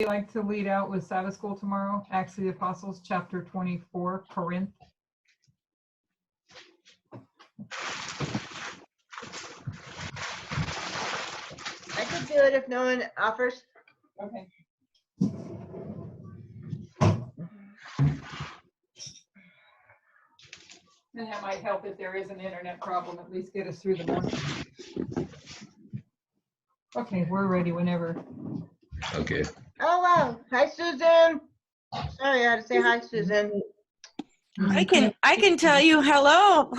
like to lead out with Sabbath School tomorrow? Acts of the Apostles, chapter 24, Corinth. I could do it if no one offers. Okay. And that might help if there is an internet problem, at least get us through the morning. Okay, we're ready whenever. Okay. Oh, wow. Hi, Susan. Sorry, I had to say hi, Susan. I can tell you hello.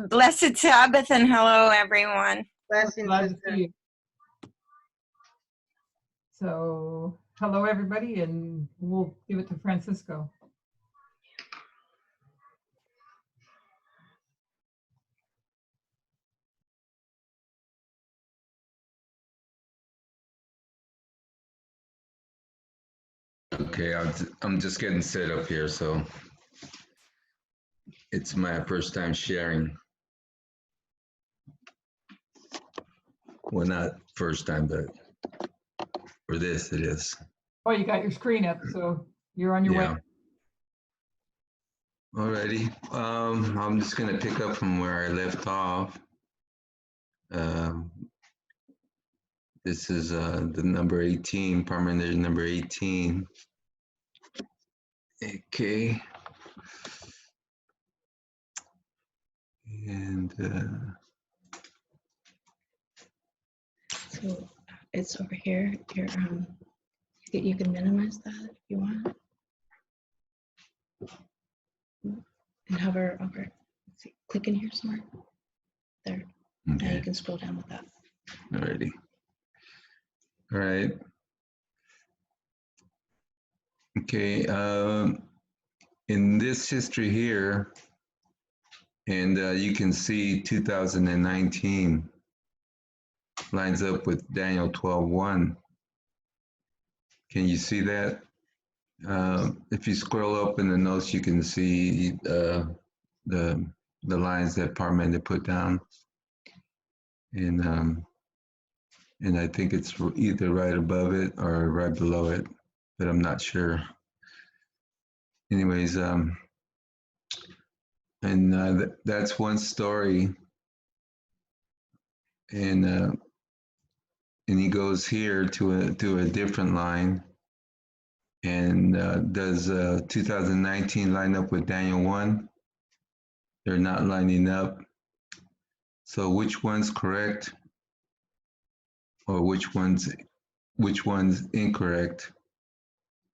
Blessed Sabbath and hello, everyone. Blessings, Glad to sister. see you. So, hello everybody, and we'll give it to Francisco. Okay, I'm just getting set up here, so it's my first time sharing. Well, not first time, but for this it is. Oh, you got your screen up, so you're on your way. Alrighty. I'm just gonna pick up from where I left off. This is the number 18, Parmenides number 18. Okay. And So it's over here. You can minimize that if you want. And hover over. Let's see, click in here somewhere. There. Now okay. you can scroll down with that. Alrighty. All right. Okay. In this history here, and you can see 2019 lines up with Daniel 12:1. Can you see that? If you scroll up in the notes, you can see the lines that Parmenides put down, and I think it's either right above it or right below it, but I'm not sure. Anyways, that's one story, and he goes here to a different line, and does 2019 line up with Daniel 1? They're not lining up. So which one's correct, or which one's incorrect?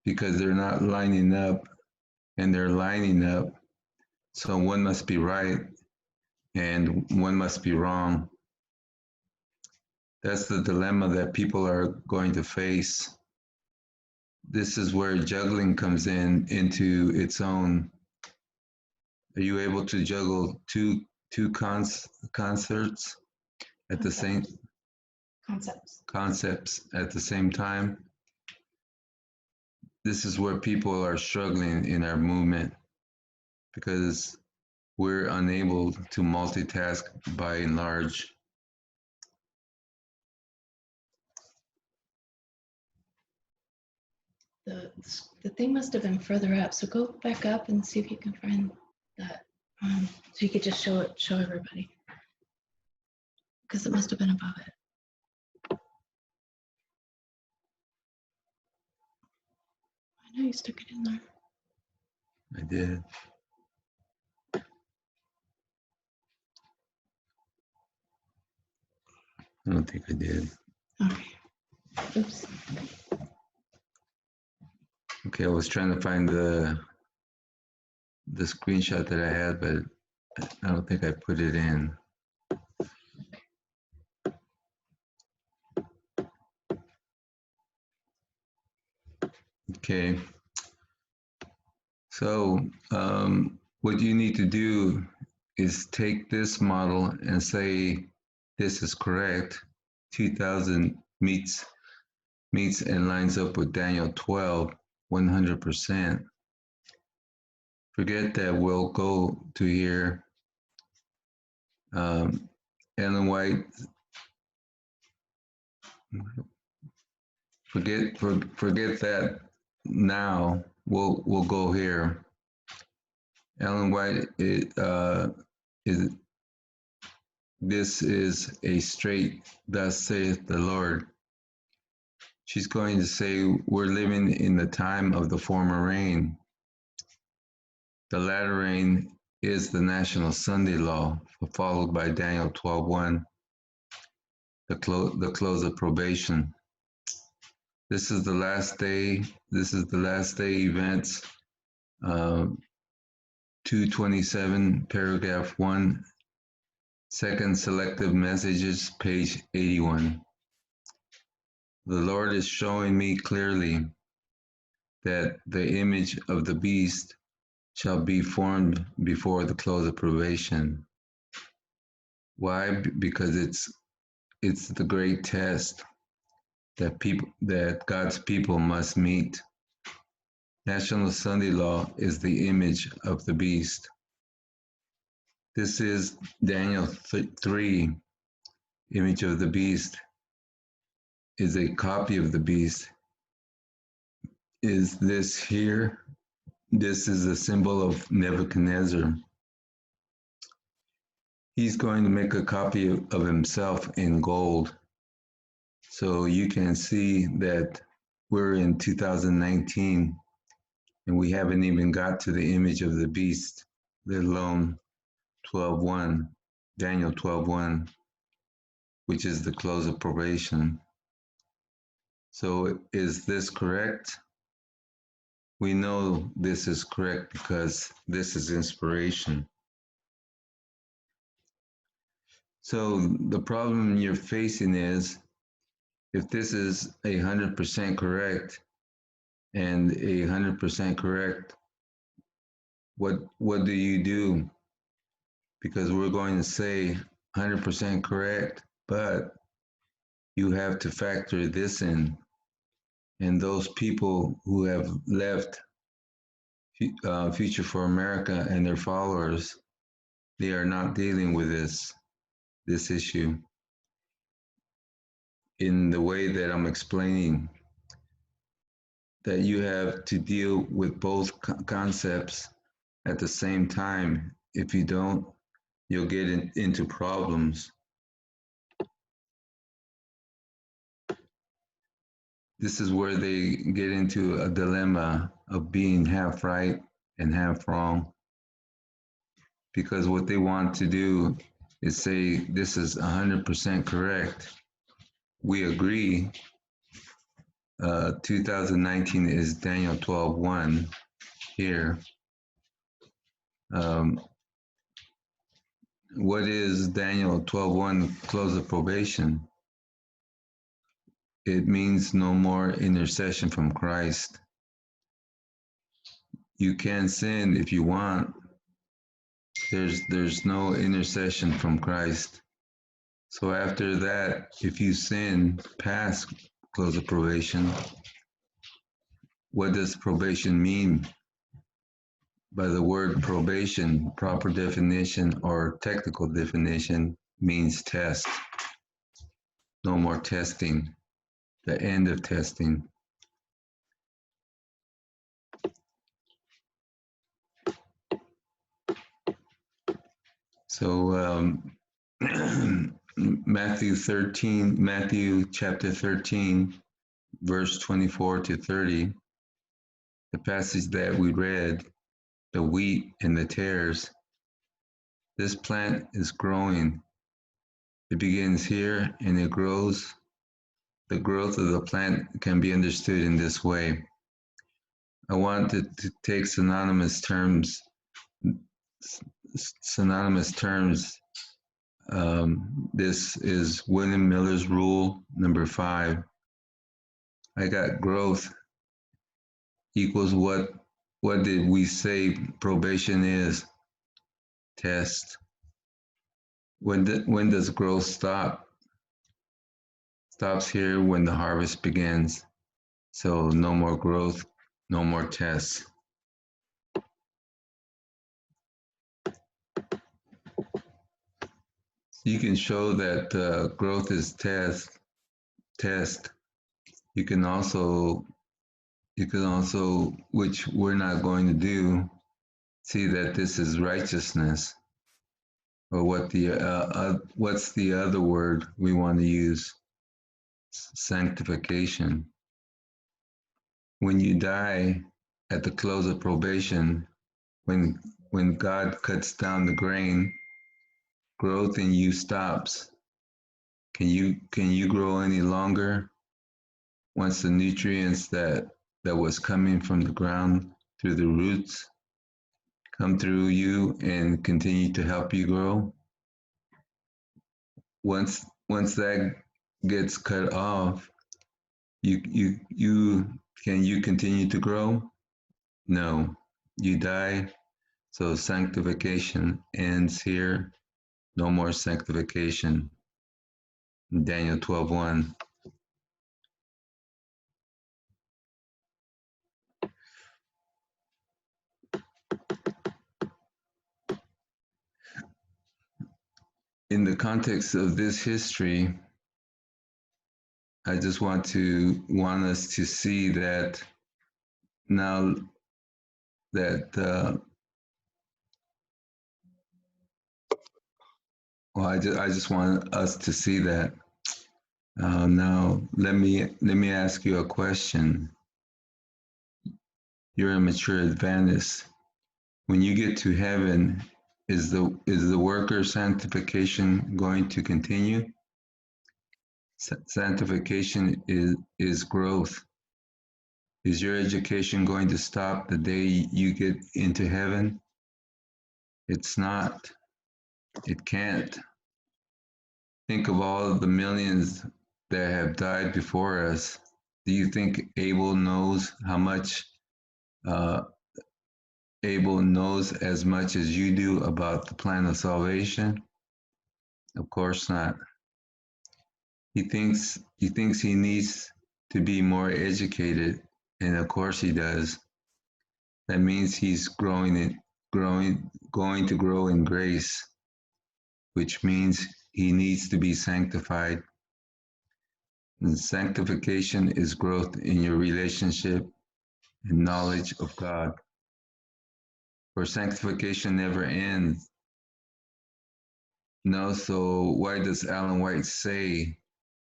Because they're not lining up, and they're lining up. So one must be right, and one must be wrong. That's the dilemma that people are going to face. This is where juggling comes into its own. Are you able to juggle two concerts at the same concepts at the same time? This is where people are struggling in our movement, because we're unable to multitask by and large. The thing must have been further up. So go back up and see if you can find that. So you could just show everybody. Because it must have been above it. I know you stuck it in there. I did. I don't think I did. Okay. Oops. Okay, I was trying to find the screenshot that I had, but I don't think I put it in. Okay. So what you need to do is take this model and say this is correct. 2000 meets and lines up with Daniel 12, 100%. Forget that we'll go to here. Ellen White, forget that now. We'll go here. Ellen White, this is a straight, thus saith the Lord. She's going to say, we're living in the time of the former rain. The latter rain is the National Sunday Law, followed by Daniel 12:1, the close of probation. This is the last day. This is the last day events. 227, paragraph 1, second selective messages, page 81. The Lord is showing me clearly that the image of the beast shall be formed before the close of probation. Why? Because it's the great test that God's people must meet. National Sunday Law is the image of the beast. This is Daniel 3, image of the beast, is a copy of the beast. Is this here? This is a symbol of Nebuchadnezzar. He's going to make a copy of himself in gold. So you can see that we're in 2019 and we haven't even got to the image of the beast, let alone 12:1, Daniel 12:1, which is the close of probation. So is this correct? We know this is correct because this is inspiration. So the problem you're facing is, if this is 100% correct and 100% correct, what do you do? Because we're going to say 100% correct, but you have to factor this in. And those people who have left Future for America and their followers, they are not dealing with this issue in the way that I'm explaining, that you have to deal with both concepts at the same time. If you don't, you'll get into problems. This is where they get into a dilemma of being half right and half wrong. Because what they want to do is say, this is 100% correct. We agree. 2019 is Daniel 12:1 here. What is Daniel 12:1, close of probation? It means no more intercession from Christ. You can sin if you want. There's no intercession from Christ. So after that, if you sin past close of probation, what does probation mean? By the word probation, proper definition or technical definition means test. No more testing. The end of testing. So Matthew chapter 13, verse 24 to 30, the passage that we read, the wheat and the tares. This plant is growing. It begins here and it grows. The growth of the plant can be understood in this way. I wanted to take synonymous terms. This is William Miller's rule number 5. I got growth equals what did we say probation is? Test. When does growth stop? Stops here when the harvest begins. So no more growth, no more tests. You can show that growth is test. You can also, which we're not going to do, see that this is righteousness, or what's the other word we want to use? Sanctification. When you die at the close of probation, when God cuts down the grain, growth in you stops. Can you grow any longer once the nutrients that was coming from the ground through the roots come through you and continue to help you grow? Once that gets cut off, you continue to grow? No, you die. So sanctification ends here. No more sanctification. Daniel 12:1. In the context of this history, I just want us to see that now that I just want us to see that now. Let me ask you a question. You're a mature Adventist. When you get to heaven, is the worker sanctification going to continue? Sanctification is growth. Is your education going to stop the day you get into heaven? It's not. It can't. Think of all the millions that have died before us. Do you think Abel knows how much? Abel knows as much as you do about the plan of salvation? Of course not. He thinks he needs to be more educated, and of course he does. That means he's going to grow in grace, which means he needs to be sanctified. And sanctification is growth in your relationship and knowledge of God. For sanctification never ends. No, so why does Ellen White say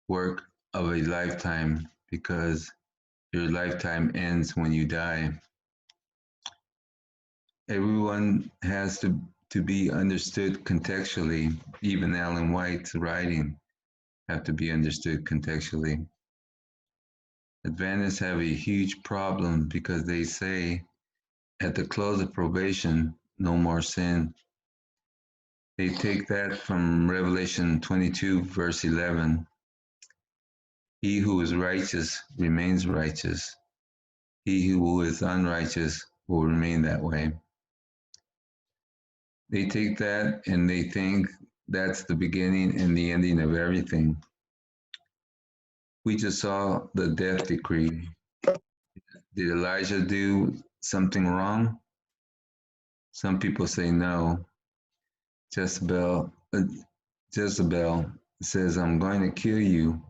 work of a lifetime? Because your lifetime ends when you die. Everyone has to be understood contextually. Even Ellen White's writing have to be understood contextually. Adventists have a huge problem because they say at the close of probation, no more sin. They take that from Revelation 22, verse 11. He who is righteous remains righteous. He who is unrighteous will remain that way. They take that and they think that's the beginning and the ending of everything. We just saw the death decree. Did Elijah do something wrong? Some people say no. Jezebel says, I'm going to kill you.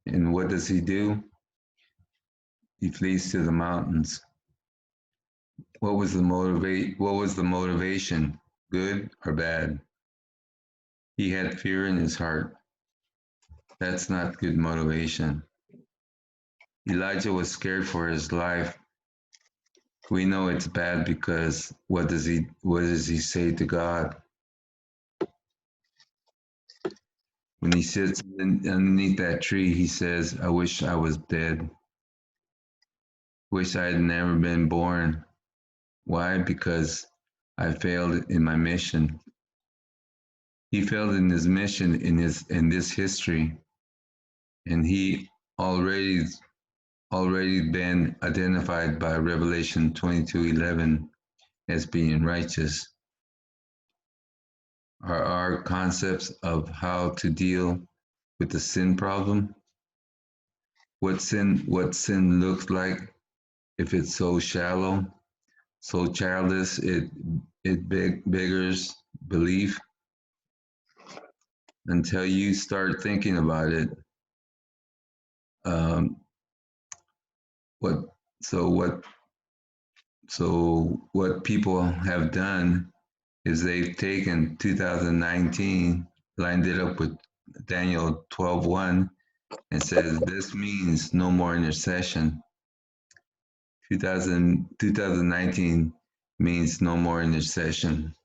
And what does he do? He flees to the mountains. What was the motivation? Good or bad? He had fear in his heart. That's not good motivation. Elijah was scared for his life. We know it's bad because what does he say to God? When he sits underneath that tree, he says, I wish I was dead. Wish I had never been born. Why? Because I failed in my mission. He failed in his mission in this history, and he already been identified by Revelation 22:11 as being righteous. Are our concepts of how to deal with the sin problem? What sin looks like if it's so shallow, so childish, it beggars belief. Until you start thinking about it, what so what so what people have done is they've taken 2019, lined it up with Daniel 12:1, and says this means no more intercession. 2019 means no more intercession.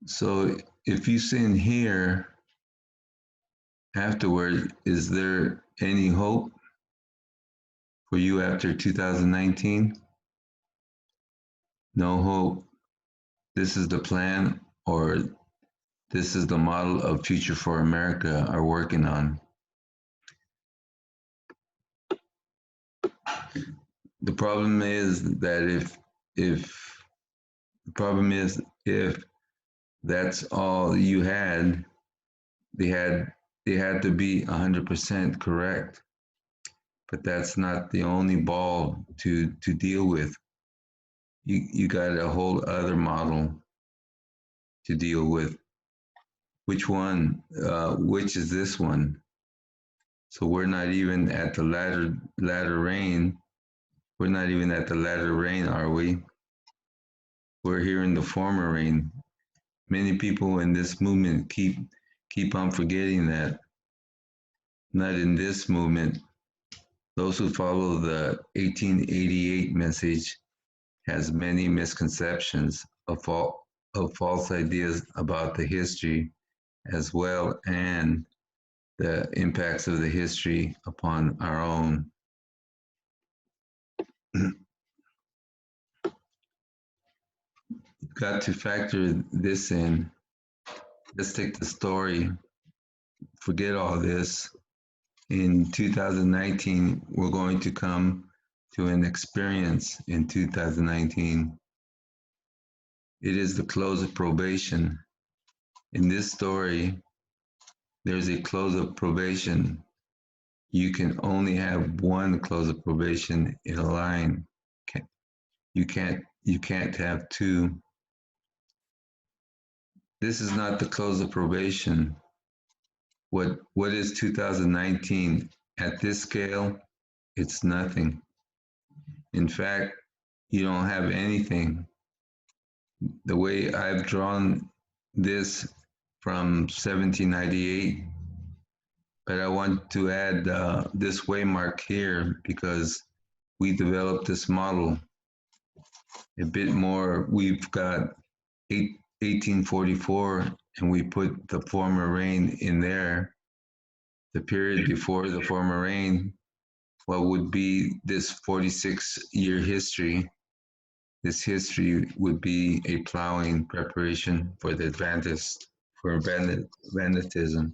So if you sin here afterward, is there any hope for you after 2019? No hope. This is the plan, or this is the model of Future for America are working on. The problem is that if that's all you had, they had to be 100% correct. But that's not the only ball to deal with. You got a whole other model to deal with. Which one? Which is this one? So we're not even at the latter rain. We're not even at the latter rain, are we? We're here in the former rain. Many people in this movement keep on forgetting that. Not in this movement. Those who follow the 1888 message has many misconceptions of false ideas about the history as well and the impacts of the history upon our own. You've got to factor this in. Let's take the story. Forget all this. In 2019, we're going to come to an experience in 2019. It is the close of probation. In this story, there's a close of probation. You can only have one close of probation in a line. You can't have two. This is not the close of probation. What is 2019? At this scale, it's nothing. In fact, you don't have anything. The way I've drawn this from 1798, but I want to add this waymark here because we developed this model a bit more. We've got 1844 and we put the former reign in there. The period before the former reign, what would be this 46-year history. This history would be a plowing preparation for the Adventist, for Adventism.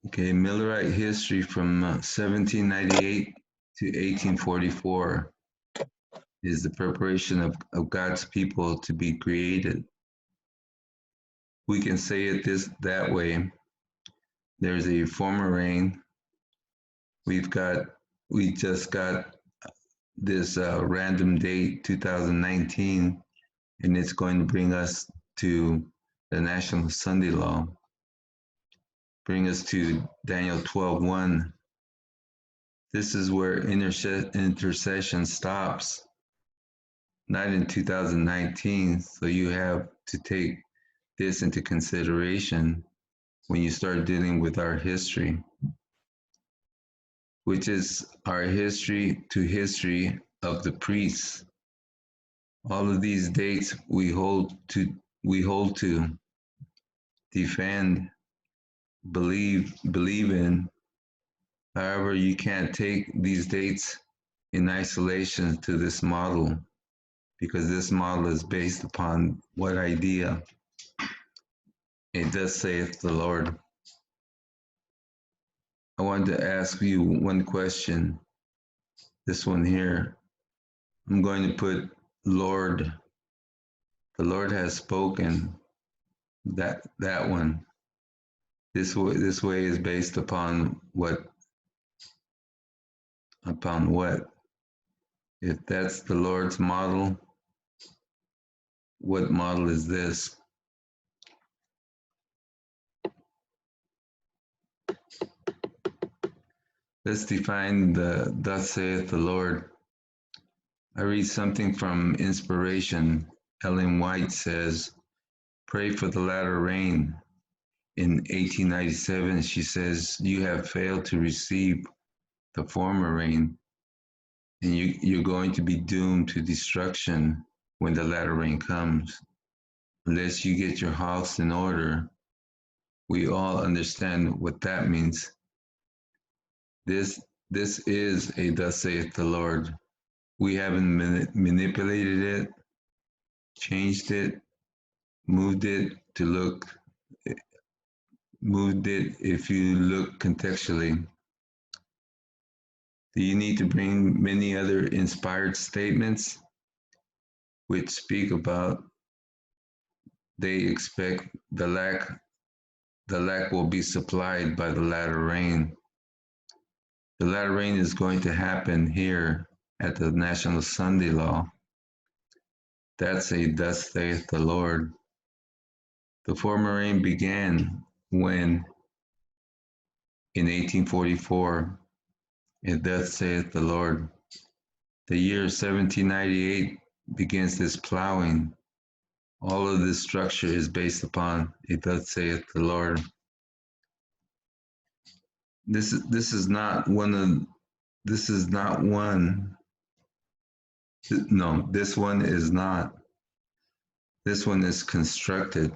Okay, Millerite history from 1798 to 1844 is the preparation of God's people to be created. We can say it that way. There's a former reign. We just got this random date, 2019, and it's going to bring us to the National Sunday Law. Bring us to Daniel 12:1. This is where intercession stops, not in 2019. So you have to take this into consideration when you start dealing with our history, which is our history to history of the priests. All of these dates we hold to, defend, believe in. However, you can't take these dates in isolation to this model because this model is based upon what idea? It does saith the Lord. I wanted to ask you one question. This one here. I'm going to put Lord. The Lord has spoken. That one. This way is based upon what Upon what? If that's the Lord's model, what model is this? Let's define the thus saith the Lord. I read something from Inspiration. Ellen White says, pray for the latter rain. In 1897, she says, you have failed to receive the former rain, and you're going to be doomed to destruction when the latter rain comes. Unless you get your house in order, we all understand what that means. This is a thus saith the Lord. We haven't manipulated it, changed it, moved it if you look contextually. Do you need to bring many other inspired statements which speak about they expect the lack will be supplied by the latter rain. The latter rain is going to happen here at the National Sunday Law. That's a thus saith the Lord. The former rain began when, in 1844, it thus saith the Lord. The year 1798 begins this plowing. All of this structure is based upon a thus saith the Lord. This is not one. This one is not. This one is constructed.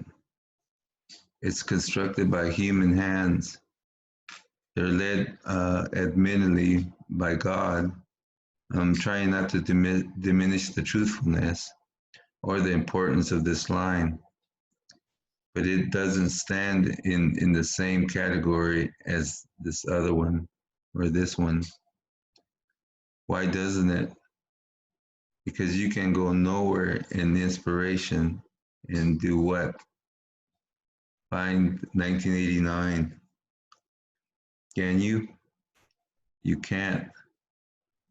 It's constructed by human hands. They're led admittedly by God. I'm trying not to diminish the truthfulness or the importance of this line, but it doesn't stand in the same category as this other one or this one. Why doesn't it? Because you can go nowhere in inspiration and do what? Find 1989. Can you? You can't.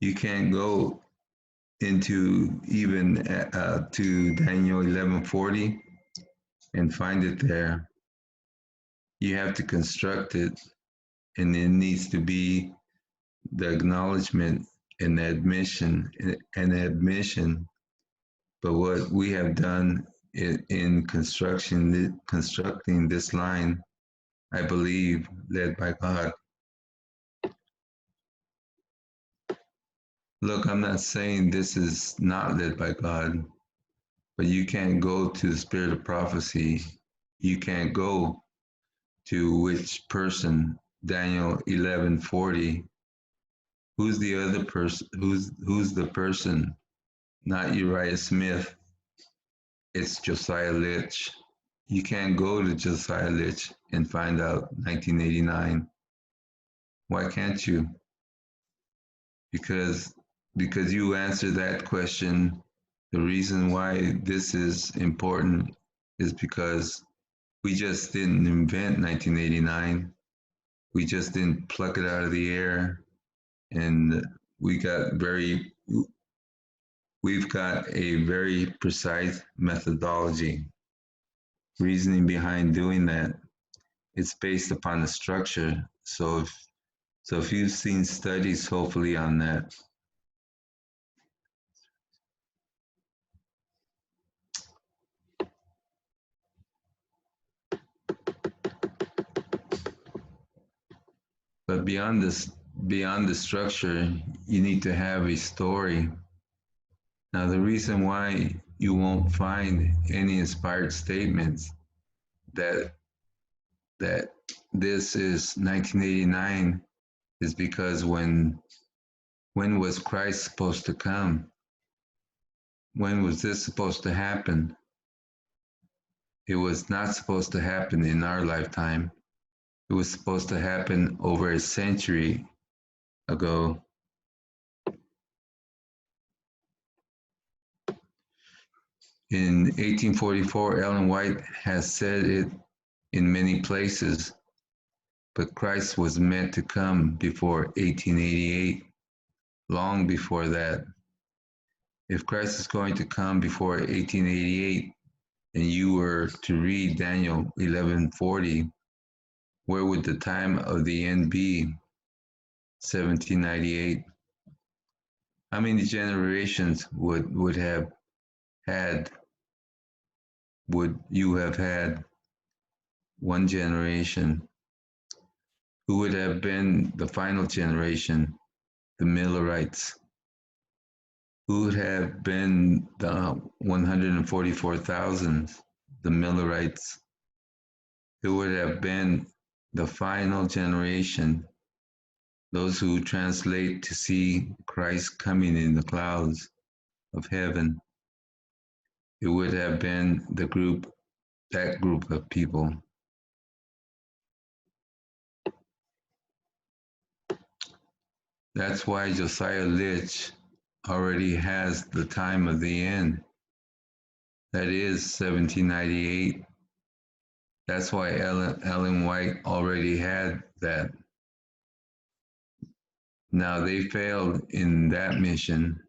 You can't go into even to Daniel 11:40 and find it there. You have to construct it, and it needs to be the acknowledgement and the admission. But what we have done in constructing this line, I believe, led by God. Look, I'm not saying this is not led by God, but you can't go to the spirit of prophecy. You can't go to which person, Daniel 11:40. Who's the other person? Who's the person? Not Uriah Smith. It's Josiah Litch. You can't go to Josiah Litch and find out 1989. Why can't you? Because you answer that question, the reason why this is important is because we just didn't invent 1989. We just didn't pluck it out of the air, and we've got a very precise methodology, reasoning behind doing that. It's based upon the structure. So if you've seen studies, hopefully, on that. But beyond the structure, you need to have a story. Now, the reason why you won't find any inspired statements that this is 1989 is because when was Christ supposed to come? When was this supposed to happen? It was not supposed to happen in our lifetime. It was supposed to happen over a century ago. In 1844, Ellen White has said it in many places, but Christ was meant to come before 1888. long before that. If Christ is going to come before 1888 and you were to read Daniel 11:40, where would the time of the end be? 1798. How many generations would you have had? One generation. Who would have been the final generation? The Millerites. Who would have been the 144,000? The Millerites. Who would have been the final generation? Those who translate to see Christ coming in the clouds of heaven. It would have been that group of people. That's why Josiah Litch already has the time of the end. That is 1798. That's why Ellen White already had that. Now they failed in that mission.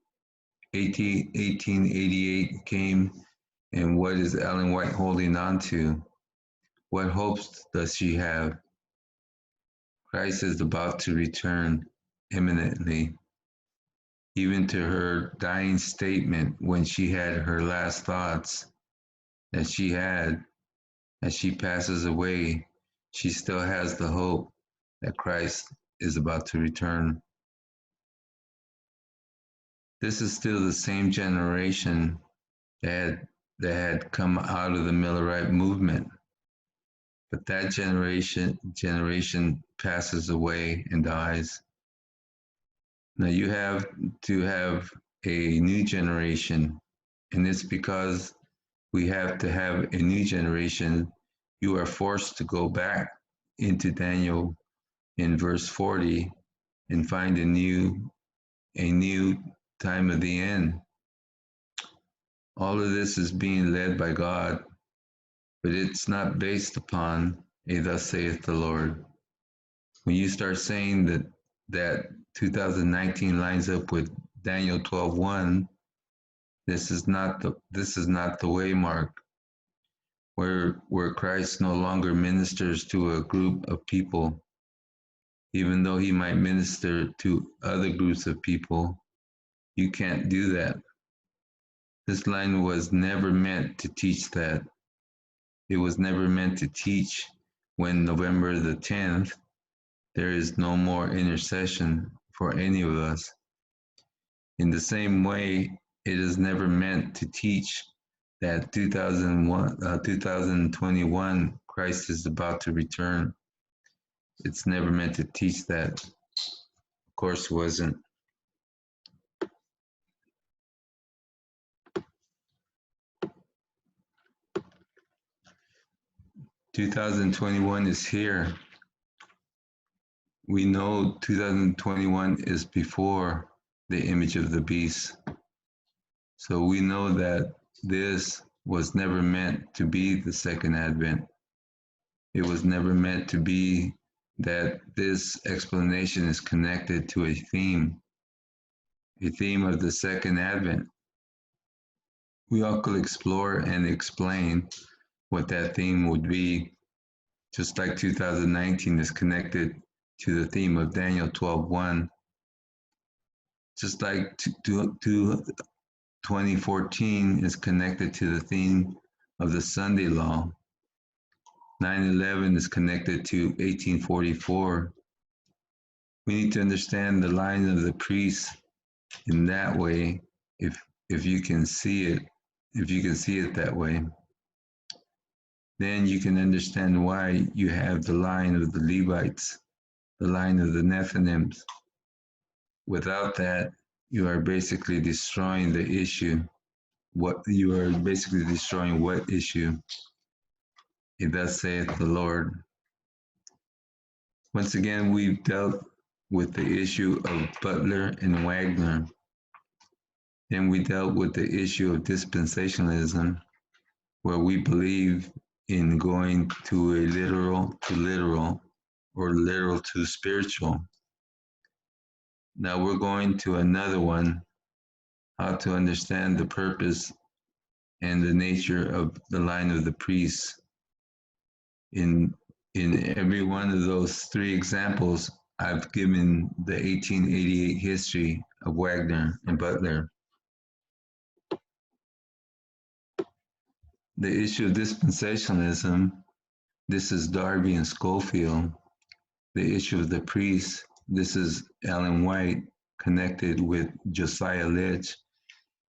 1888 came, and what is Ellen White holding on to? What hopes does she have? Christ is about to return imminently. Even to her dying statement when she had her last thoughts that she had as she passes away, she still has the hope that Christ is about to return. This is still the same generation that had come out of the Millerite movement. But that generation passes away and dies. Now you have to have a new generation, and it's because we have to have a new generation. You are forced to go back into Daniel in verse 40 and find a new time of the end. All of this is being led by God, but it's not based upon a thus saith the Lord. When you start saying that 2019 lines up with Daniel 12:1, this is not the way, Mark, where Christ no longer ministers to a group of people, even though he might minister to other groups of people. You can't do that. This line was never meant to teach that. It was never meant to teach when November the 10th, there is no more intercession for any of us. In the same way, it is never meant to teach that 2021, Christ is about to return. It's never meant to teach that. Of course, it wasn't. "2021 is here." We know 2021 is before the image of the beast. So we know that this was never meant to be the second advent. It was never meant to be that this explanation is connected to a theme of the second advent. We all could explore and explain what that theme would be, just like 2019 is connected to the theme of Daniel 12:1, just like 2014 is connected to the theme of the Sunday law. 9/11 is connected to 1844. We need to understand the line of the priests in that way, if you can see it that way. Then you can understand why you have the line of the Levites, the line of the Nephilims. Without that, you are basically destroying the issue. What issue? It thus saith the Lord. Once again, we've dealt with the issue of Butler and Wagner. Then we dealt with the issue of dispensationalism, where we believe in going to a literal to literal or literal to spiritual. Now we're going to another one, how to understand the purpose and the nature of the line of the priest. In every one of those three examples, I've given the 1888 history of Wagner and Butler. The issue of dispensationalism, this is Darby and Schofield. The issue of the priest, this is Ellen White, connected with Josiah Litch,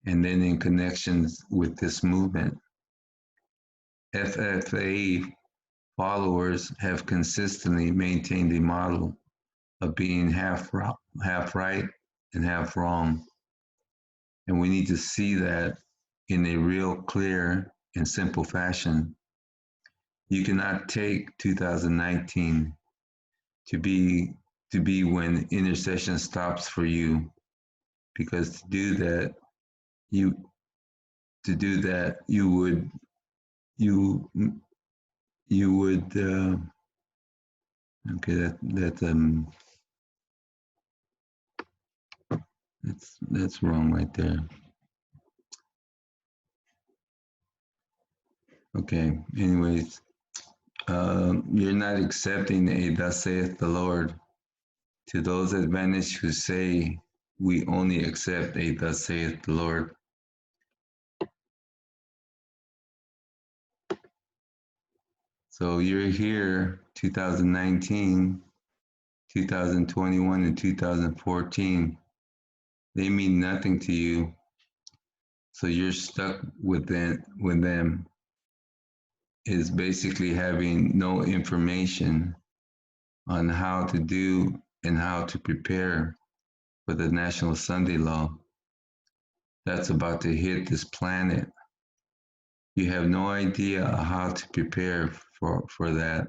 and then in connections with this movement. FFA followers have consistently maintained a model of being half right and half wrong. And we need to see that in a real clear and simple fashion. You cannot take 2019 to be when intercession stops for you, because to do that you would okay, that's wrong right there. Okay, anyways, you're not accepting a thus saith the Lord. To those Adventists who say we only accept a thus saith the Lord. So you're here 2019, 2021, and 2014. They mean nothing to you. So you're stuck with them is basically having no information on how to do and how to prepare for the National Sunday Law that's about to hit this planet. You have no idea how to prepare for that.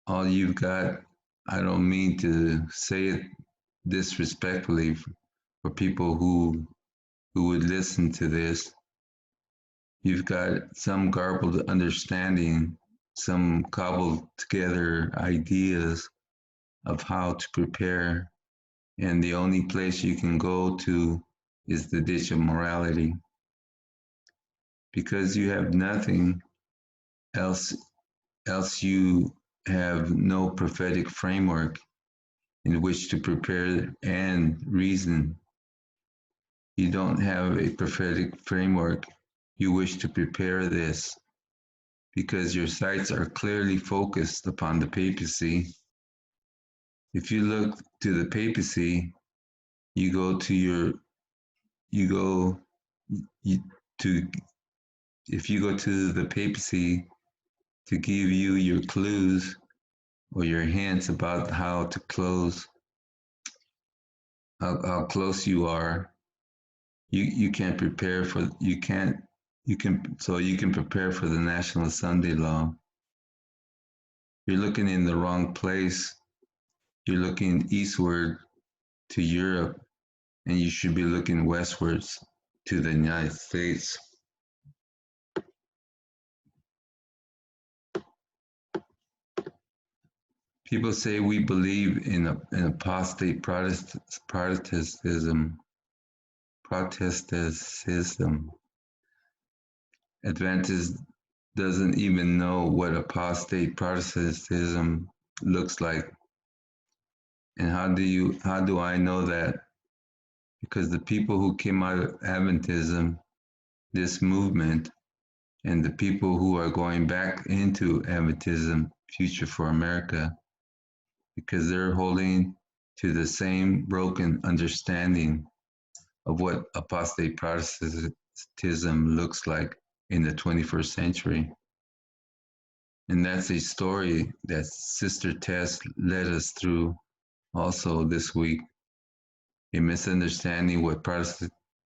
All you've got, I don't mean to say it disrespectfully for people who would listen to this. You've got some garbled understanding, some cobbled together ideas of how to prepare, and the only place you can go to is the ditch of morality. Because you have nothing else you have no prophetic framework in which to prepare and reason. You don't have a prophetic framework. You wish to prepare this because your sights are clearly focused upon the papacy. If you look to the papacy, if you go to the papacy to give you your clues or your hints about how to close, how close you are, you can prepare for you can prepare for the National Sunday Law. You're looking in the wrong place. You're looking eastward to Europe, and you should be looking westwards to the United States. People say we believe in apostate Protestantism. Adventist doesn't even know what apostate Protestantism looks like. And how do I know that? Because the people who came out of Adventism, this movement, and the people who are going back into Adventism, Future for America, because they're holding to the same broken understanding of what apostate Protestantism looks like in the 21st century. And that's a story that Sister Tess led us through also this week, a misunderstanding what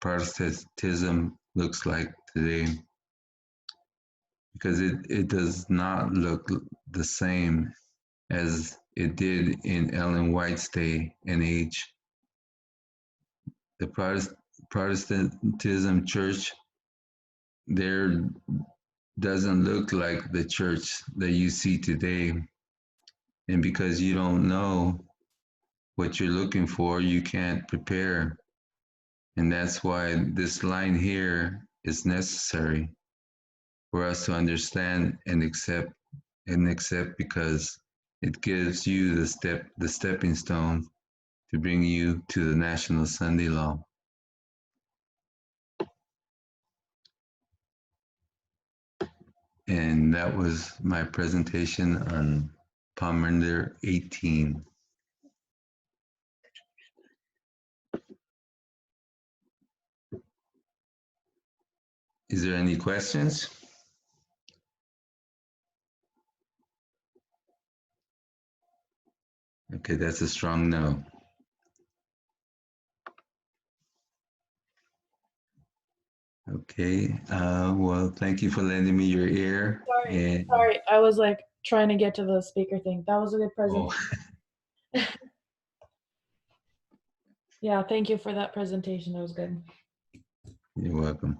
Protestantism looks like today. Because it does not look the same as it did in Ellen White's day and age. The Protestantism church there doesn't look like the church that you see today. And because you don't know, what you're looking for, you can't prepare. And that's why this line here is necessary for us to understand and accept because it gives you the stepping stone to bring you to the National Sunday Law. And that was my presentation on Palmander 18. Is there any questions? Okay, that's a strong no. Okay, well, thank you for lending me your ear. And, Sorry, I was like trying to get to the speaker thing. That was a good presentation. oh, Yeah, thank you for that presentation. That was good. you're welcome.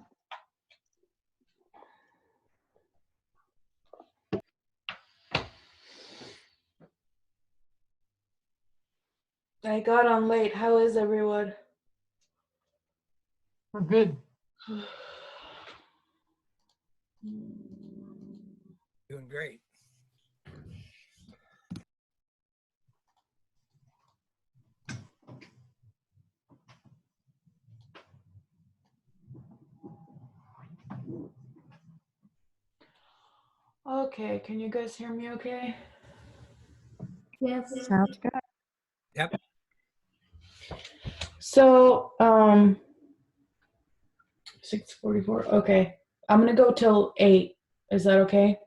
I got on late. How is everyone? We're good. Doing great. Okay, can you guys hear me okay? Yes. Sounds good. Yep. So, 6:44. Okay. I'm gonna go till 8. Is that okay?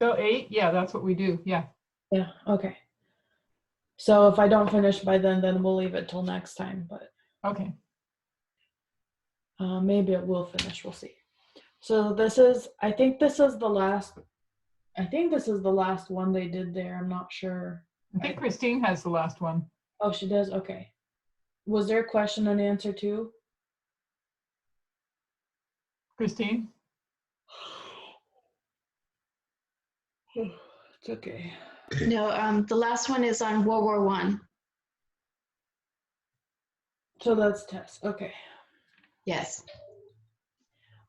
So 8, yeah, that's what we do. Yeah. Yeah, okay. So if I don't finish by then we'll leave it till next time, but Okay. maybe it will finish. We'll see. So I think this is the last one they did there. I'm not sure. I think Christine has the last one. Oh, she does? Okay. Was there a question and answer too? Christine? It's okay. No, the last one is on World War I. So that's Tess. Okay. Yes.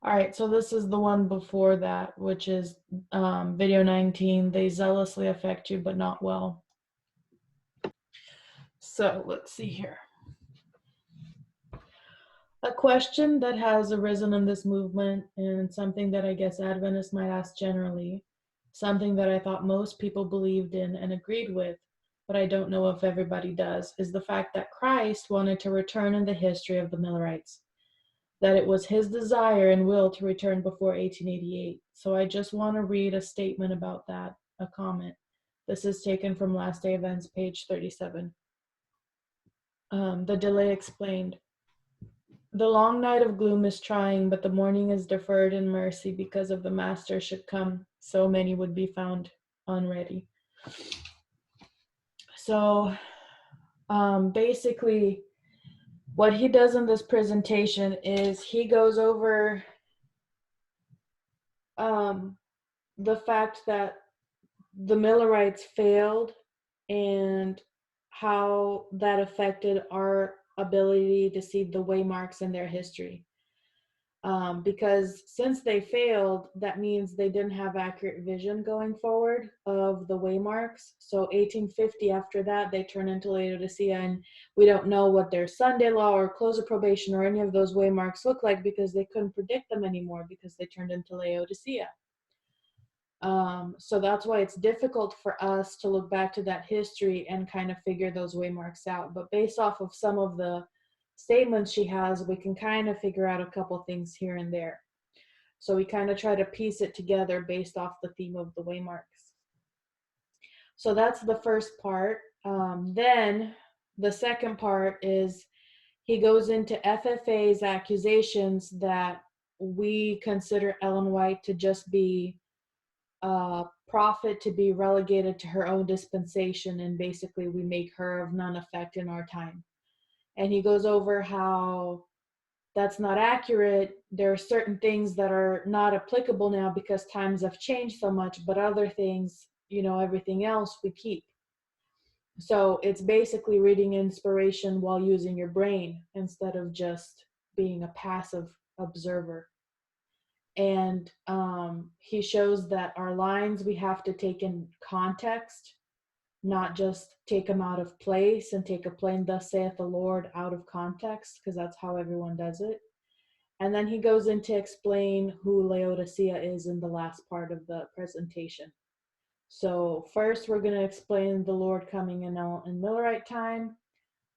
All right. So this is the one before that, which is video 19. They zealously affect you, but not well. So let's see here. A question that has arisen in this movement, and something that I guess Adventists might ask generally, something that I thought most people believed in and agreed with, but I don't know if everybody does, is the fact that Christ wanted to return in the history of the Millerites, that it was his desire and will to return before 1888. So I just want to read a statement about that, a comment. This is taken from Last Day Events, page 37. The delay explained. The long night of gloom is trying, but the morning is deferred in mercy because of the Master should come, so many would be found unready. So basically, what he does in this presentation is he goes over the fact that the Millerites failed and how that affected our ability to see the waymarks in their history. Because since they failed, that means they didn't have accurate vision going forward of the waymarks. So 1850, after that, they turn into Laodicea, and we don't know what their Sunday law or close of probation or any of those waymarks look like because they couldn't predict them anymore because they turned into Laodicea. So that's why it's difficult for us to look back to that history and kind of figure those waymarks out. But based off of some of the statements she has, we can kind of figure out a couple things here and there. So we kind of try to piece it together based off the theme of the waymarks. So that's the first part. Then the second part is he goes into FFA's accusations that we consider Ellen White to just be a prophet, to be relegated to her own dispensation, and basically we make her of none effect in our time. And he goes over how that's not accurate. There are certain things that are not applicable now because times have changed so much, but other things, everything else we keep. So it's basically reading inspiration while using your brain instead of just being a passive observer. And he shows that our lines, we have to take in context, not just take them out of place and take a plain "thus saith the Lord" out of context, because that's how everyone does it. And then he goes in to explain who Laodicea is in the last part of the presentation. So first we're going to explain the Lord coming in Millerite time.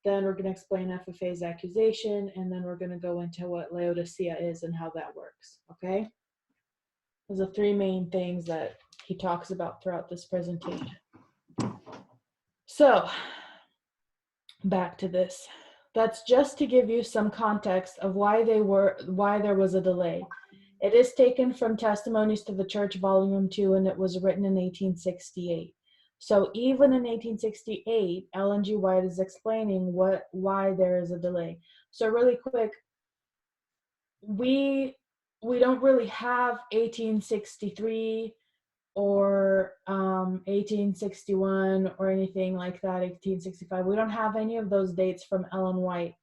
Then we're going to explain FFA's accusation, and then we're going to go into what Laodicea is and how that works, okay? Those are 3 main things that he talks about throughout this presentation. So, back to this. That's just to give you some context of why there was a delay. It is taken from Testimonies to the Church, Volume 2, and it was written in 1868. So even in 1868, Ellen G. White is explaining why there is a delay. So really quick, we don't really have 1863 or 1861 or anything like that, 1865. We don't have any of those dates from Ellen White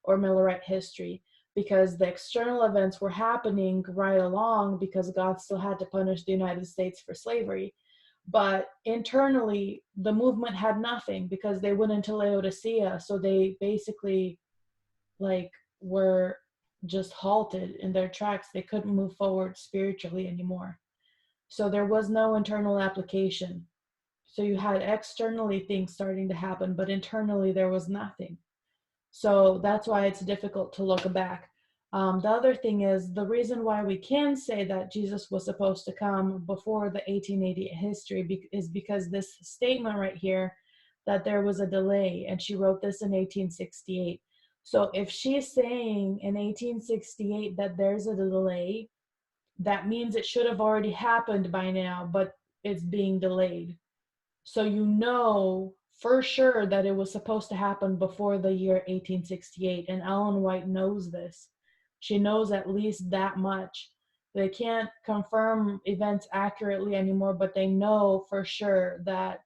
or Millerite history, because the external events were happening right along because God still had to punish the United States for slavery. But internally, the movement had nothing because they went into Laodicea. So they basically were just halted in their tracks. They couldn't move forward spiritually anymore. So there was no internal application. So you had externally things starting to happen, but internally there was nothing. So that's why it's difficult to look back. The other thing is, the reason why we can say that Jesus was supposed to come before the 1888 history is because this statement right here, that there was a delay, and she wrote this in 1868. So if she's saying in 1868 that there's a delay, that means it should have already happened by now, but it's being delayed. So you know for sure that it was supposed to happen before the year 1868, and Ellen White knows this. She knows at least that much. They can't confirm events accurately anymore, but they know for sure that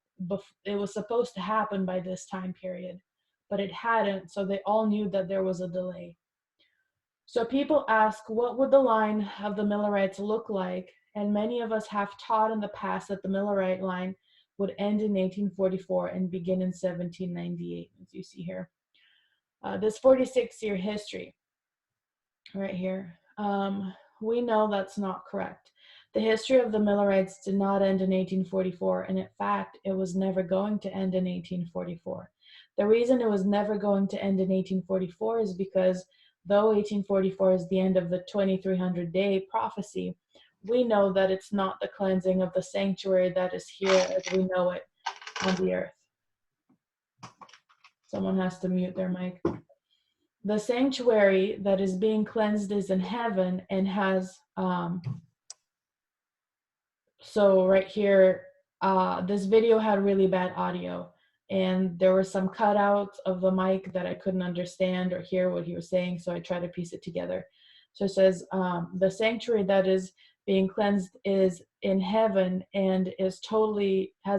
it was supposed to happen by this time period, but it hadn't, so they all knew that there was a delay. So people ask, what would the line of the Millerites look like? And many of us have taught in the past that the Millerite line would end in 1844 and begin in 1798, as you see here. This 46-year history right here, we know that's not correct. The history of the Millerites did not end in 1844, and in fact, it was never going to end in 1844. The reason it was never going to end in 1844 is because though 1844 is the end of the 2300-day prophecy, we know that it's not the cleansing of the sanctuary that is here as we know it on the earth. Someone has to mute their mic. The sanctuary that is being cleansed is in heaven and has, so right here, this video had really bad audio, and there were some cutouts of the mic that I couldn't understand or hear what he was saying, so I tried to piece it together. So it says, the sanctuary that is being cleansed is in heaven and has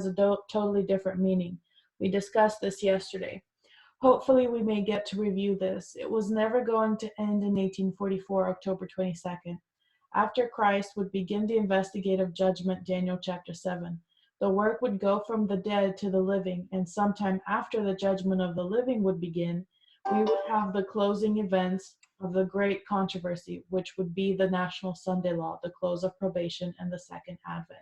a totally different meaning. We discussed this yesterday. Hopefully we may get to review this. It was never going to end in 1844, October 22nd. After Christ would begin the investigative judgment, Daniel chapter 7. The work would go from the dead to the living, and sometime after the judgment of the living would begin, we would have the closing events of the great controversy, which would be the National Sunday Law, the close of probation, and the Second Advent.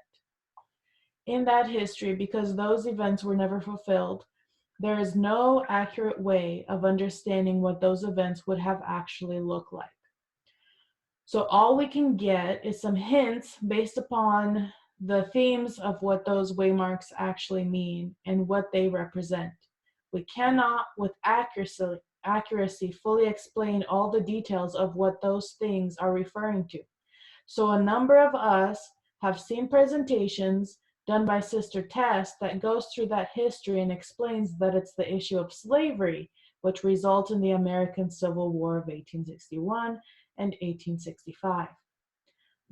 In that history, because those events were never fulfilled, there is no accurate way of understanding what those events would have actually looked like. So all we can get is some hints based upon the themes of what those waymarks actually mean and what they represent. We cannot, with accuracy, fully explain all the details of what those things are referring to. So a number of us have seen presentations done by Sister Tess that goes through that history and explains that it's the issue of slavery, which results in the American Civil War of 1861 and 1865.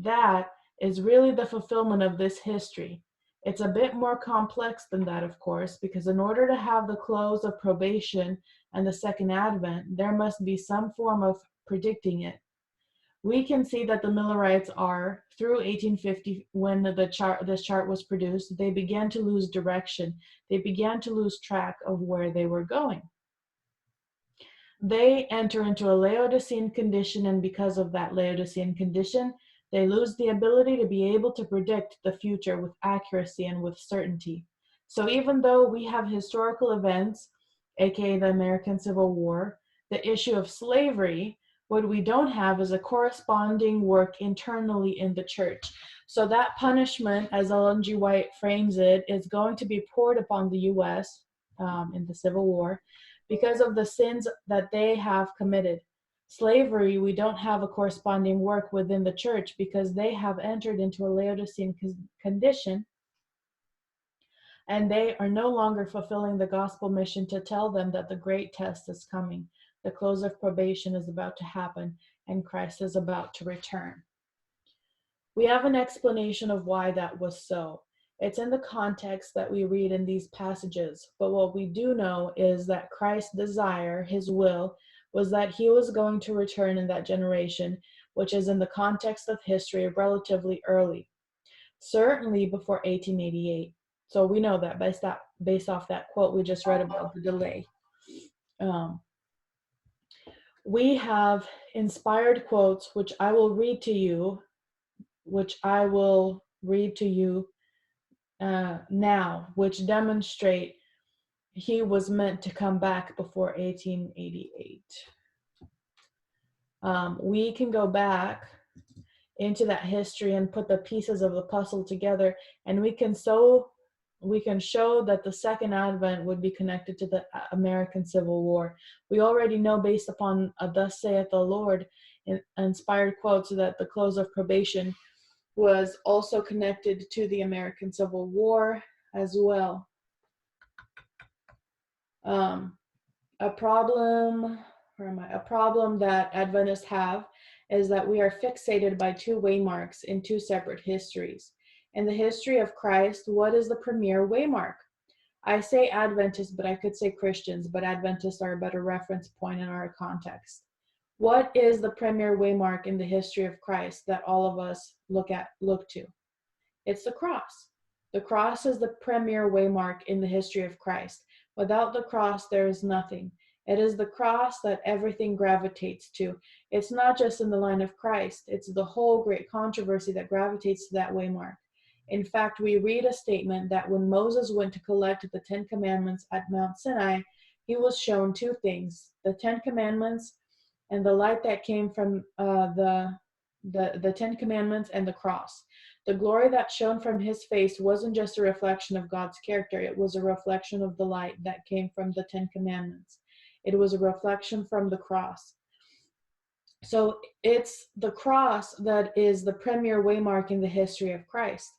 That is really the fulfillment of this history. It's a bit more complex than that, of course, because in order to have the close of probation and the second advent, there must be some form of predicting it. We can see that the Millerites are, through 1850, when this chart was produced, they began to lose direction. They began to lose track of where they were going. They enter into a Laodicean condition, and because of that Laodicean condition, they lose the ability to be able to predict the future with accuracy and with certainty. So even though we have historical events, aka the American Civil War, the issue of slavery, what we don't have is a corresponding work internally in the church. So that punishment, as Ellen G. White frames it, is going to be poured upon the U.S. In the Civil War because of the sins that they have committed. Slavery, we don't have a corresponding work within the church because they have entered into a Laodicean condition, and they are no longer fulfilling the gospel mission to tell them that the great test is coming. The close of probation is about to happen, and Christ is about to return. We have an explanation of why that was so. It's in the context that we read in these passages, but what we do know is that Christ's desire, his will, was that he was going to return in that generation, which is in the context of history relatively early, certainly before 1888. So we know that based off that quote we just read about the delay. We have inspired quotes, which I will read to you, now, which demonstrate he was meant to come back before 1888. We can go back into that history and put the pieces of the puzzle together, and we can show that the second advent would be connected to the American Civil War. We already know, based upon thus saith the Lord, inspired quotes, that the close of probation was also connected to the American Civil War as well. A problem that Adventists have is that we are fixated by two waymarks in two separate histories. In the history of Christ, what is the premier waymark? I say Adventists, but I could say Christians, but Adventists are a better reference point in our context. What is the premier waymark in the history of Christ that all of us look to? It's the cross. The cross is the premier waymark in the history of Christ. Without the cross, there is nothing. It is the cross that everything gravitates to. It's not just in the line of Christ. It's the whole great controversy that gravitates to that waymark. In fact, we read a statement that when Moses went to collect the 10 Commandments at Mount Sinai, he was shown two things: the 10 Commandments and the light that came from the 10 Commandments and the cross. The glory that shone from his face wasn't just a reflection of God's character. It was a reflection of the light that came from the 10 Commandments. It was a reflection from the cross. So it's the cross that is the premier waymark in the history of Christ.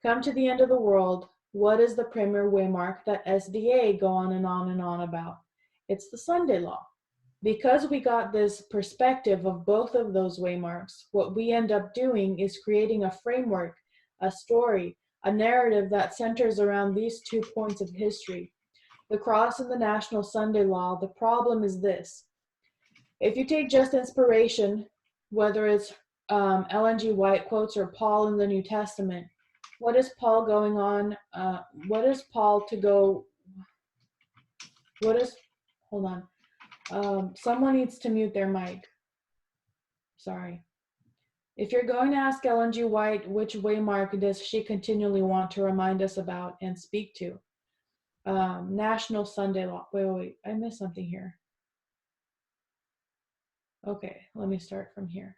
Come to the end of the world, what is the premier waymark that SDA go on and on and on about? It's the Sunday law. Because we got this perspective of both of those waymarks, what we end up doing is creating a framework, a story, a narrative that centers around these 2 points of history. The cross and the national Sunday law. The problem is this: if you take just inspiration, whether it's Ellen G. White quotes or Paul in the New Testament, what is Paul going on? Hold on. Someone needs to mute their mic. Sorry. If you're going to ask Ellen G. White, which waymark does she continually want to remind us about and speak to? National Sunday law. Wait. I missed something here. Okay, let me start from here.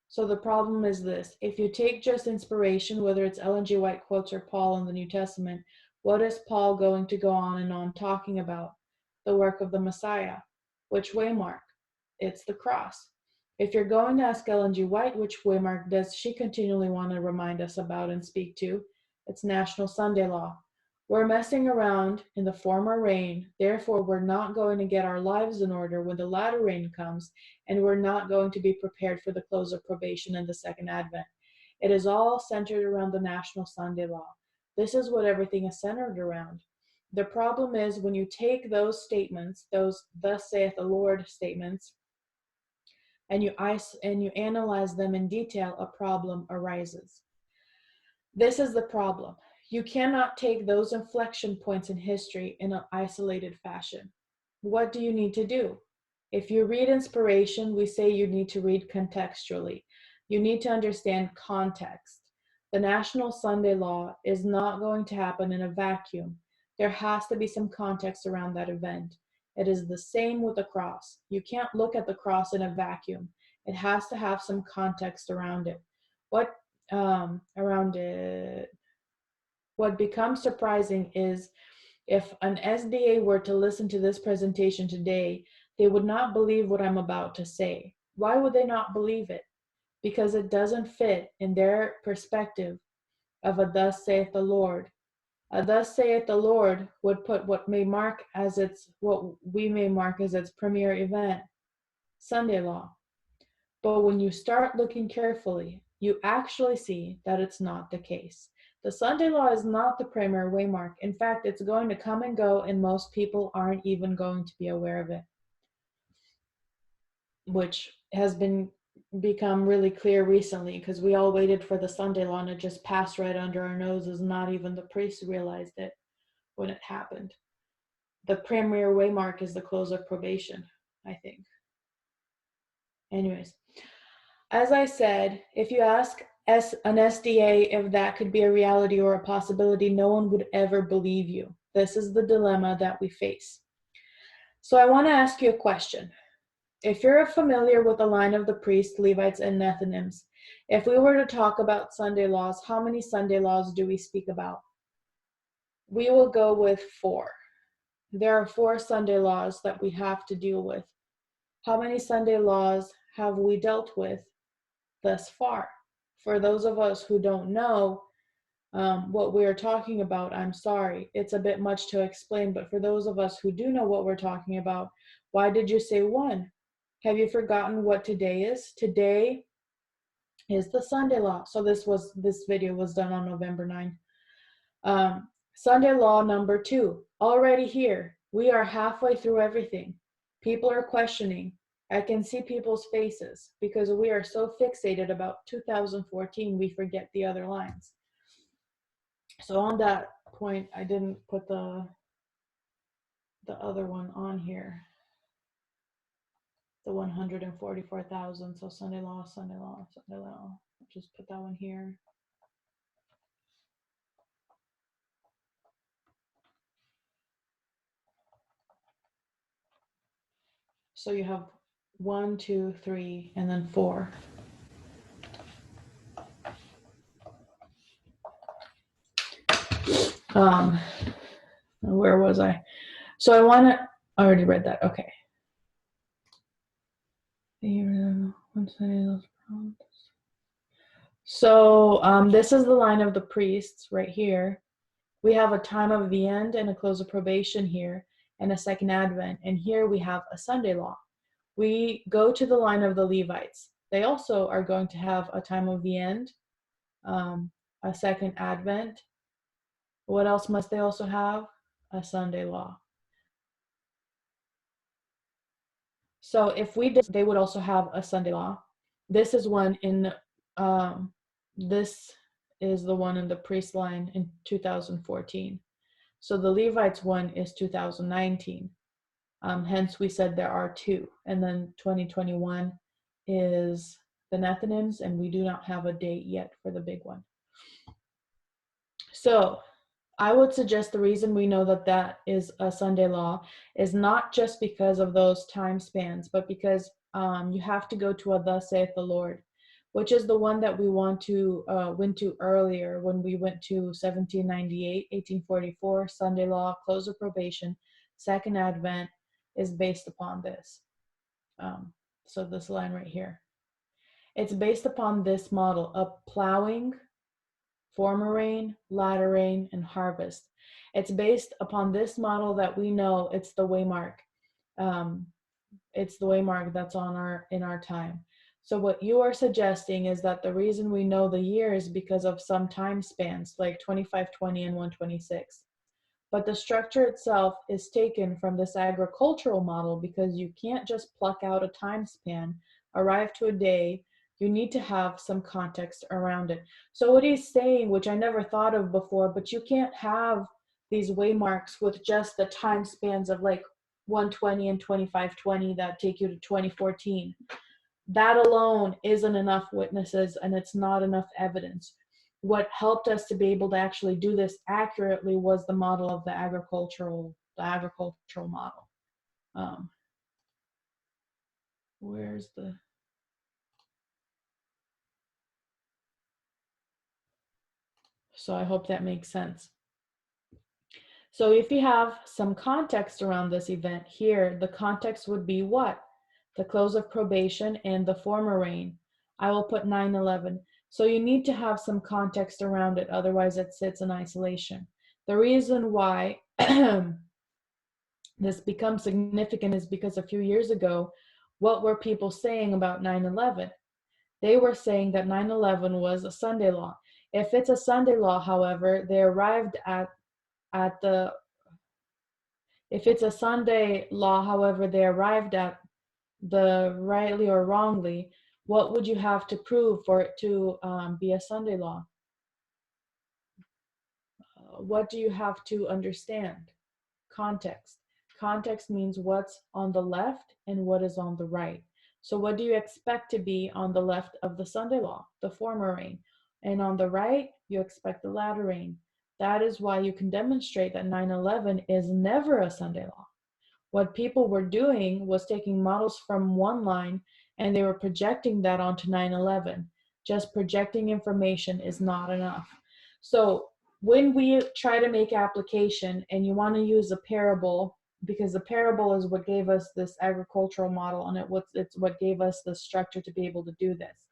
So the problem is this: if you take just inspiration, whether it's Ellen G. White quotes or Paul in the New Testament, what is Paul going to go on and on talking about? The work of the Messiah. Which waymark? It's the cross. If you're going to ask Ellen G. White which waymark does she continually want to remind us about and speak to, it's National Sunday law. We're messing around in the former rain, therefore we're not going to get our lives in order when the latter rain comes, and we're not going to be prepared for the close of probation and the second advent. It is all centered around the National Sunday Law. This is what everything is centered around. The problem is when you take those statements, those thus saith the Lord statements, and you analyze them in detail, a problem arises. This is the problem. You cannot take those inflection points in history in an isolated fashion. What do you need to do? If you read inspiration, we say you need to read contextually. You need to understand context. The National Sunday Law is not going to happen in a vacuum. There has to be some context around that event. It is the same with the cross. You can't look at the cross in a vacuum. It has to have some context around it. What becomes surprising is if an SDA were to listen to this presentation today, they would not believe what I'm about to say. Why would they not believe it? Because it doesn't fit in their perspective of a thus saith the Lord. A thus saith the Lord would put what we may mark as its premier event, Sunday law. But when you start looking carefully, you actually see that it's not the case. The Sunday law is not the primary waymark. In fact, it's going to come and go, and most people aren't even going to be aware of it, which has become really clear recently because we all waited for the Sunday law and it just passed right under our noses. Not even the priests realized it when it happened. The premier waymark is the close of probation, I think. Anyways, as I said, if you ask an SDA if that could be a reality or a possibility, no one would ever believe you. This is the dilemma that we face. So I want to ask you a question. If you're familiar with the line of the priests, Levites, and Nethinims, if we were to talk about Sunday laws, how many Sunday laws do we speak about? We will go with 4. There are 4 Sunday laws that we have to deal with. How many Sunday laws have we dealt with thus far? For those of us who don't know what we're talking about, I'm sorry. It's a bit much to explain, but for those of us who do know what we're talking about, why did you say 1? Have you forgotten what today is? Today is the Sunday law. So this video was done on November 9th. Sunday law number 2, already here. We are halfway through everything. People are questioning. I can see people's faces because we are so fixated about 2014, we forget the other lines. So on that point, I didn't put the other one on here. The 144,000. So Sunday law, Sunday law, Sunday law. I'll just put that one here. So you have 1, 2, 3, and then 4. Where was I? So I already read that. Okay. So this is the line of the priests right here. We have a time of the end and a close of probation here, and a second advent. And here we have a Sunday law. We go to the line of the Levites. They also are going to have a time of the end, a second advent. What else must they also have? A Sunday law. So if we did, they would also have a Sunday law. This is one in, this is the one in the priest line in 2014. So the Levites one is 2019. Hence we said there are 2. And then 2021 is the Nethinims, and we do not have a date yet for the big one. So I would suggest the reason we know that that is a Sunday law is not just because of those time spans, but because you have to go to a thus saith the Lord, which is the one that we went to earlier when we went to 1798, 1844, Sunday law, close of probation, second advent is based upon this. So this line right here. It's based upon this model of plowing, former rain, latter rain, and harvest. It's based upon this model that we know it's the waymark. It's the waymark that's in our time. So what you are suggesting is that the reason we know the year is because of some time spans, like 2520 and 126. But the structure itself is taken from this agricultural model, because you can't just pluck out a time span, arrive to a day. You need to have some context around it. So what he's saying, which I never thought of before, but you can't have these waymarks with just the time spans of like 120 and 2520 that take you to 2014. That alone isn't enough witnesses, and it's not enough evidence. What helped us to be able to actually do this accurately was the model of the agricultural model. Where's the, so I hope that makes sense. So if you have some context around this event here, the context would be what? The close of probation and the former reign. I will put 9/11. So you need to have some context around it, otherwise it sits in isolation. The reason why this becomes significant is because a few years ago, what were people saying about 9/11? They were saying that 9/11 was a Sunday law. If it's a Sunday law, however, they arrived at the, if it's a Sunday law, however, they arrived at the rightly or wrongly, what would you have to prove for it to be a Sunday law? What do you have to understand? Context. Context means what's on the left and what is on the right. So what do you expect to be on the left of the Sunday law? The former reign. And on the right, you expect the latter reign. That is why you can demonstrate that 9/11 is never a Sunday law. What people were doing was taking models from one line and they were projecting that onto 9/11. Just projecting information is not enough. So when we try to make application and you want to use a parable, because the parable is what gave us this agricultural model, and it's what gave us the structure to be able to do this.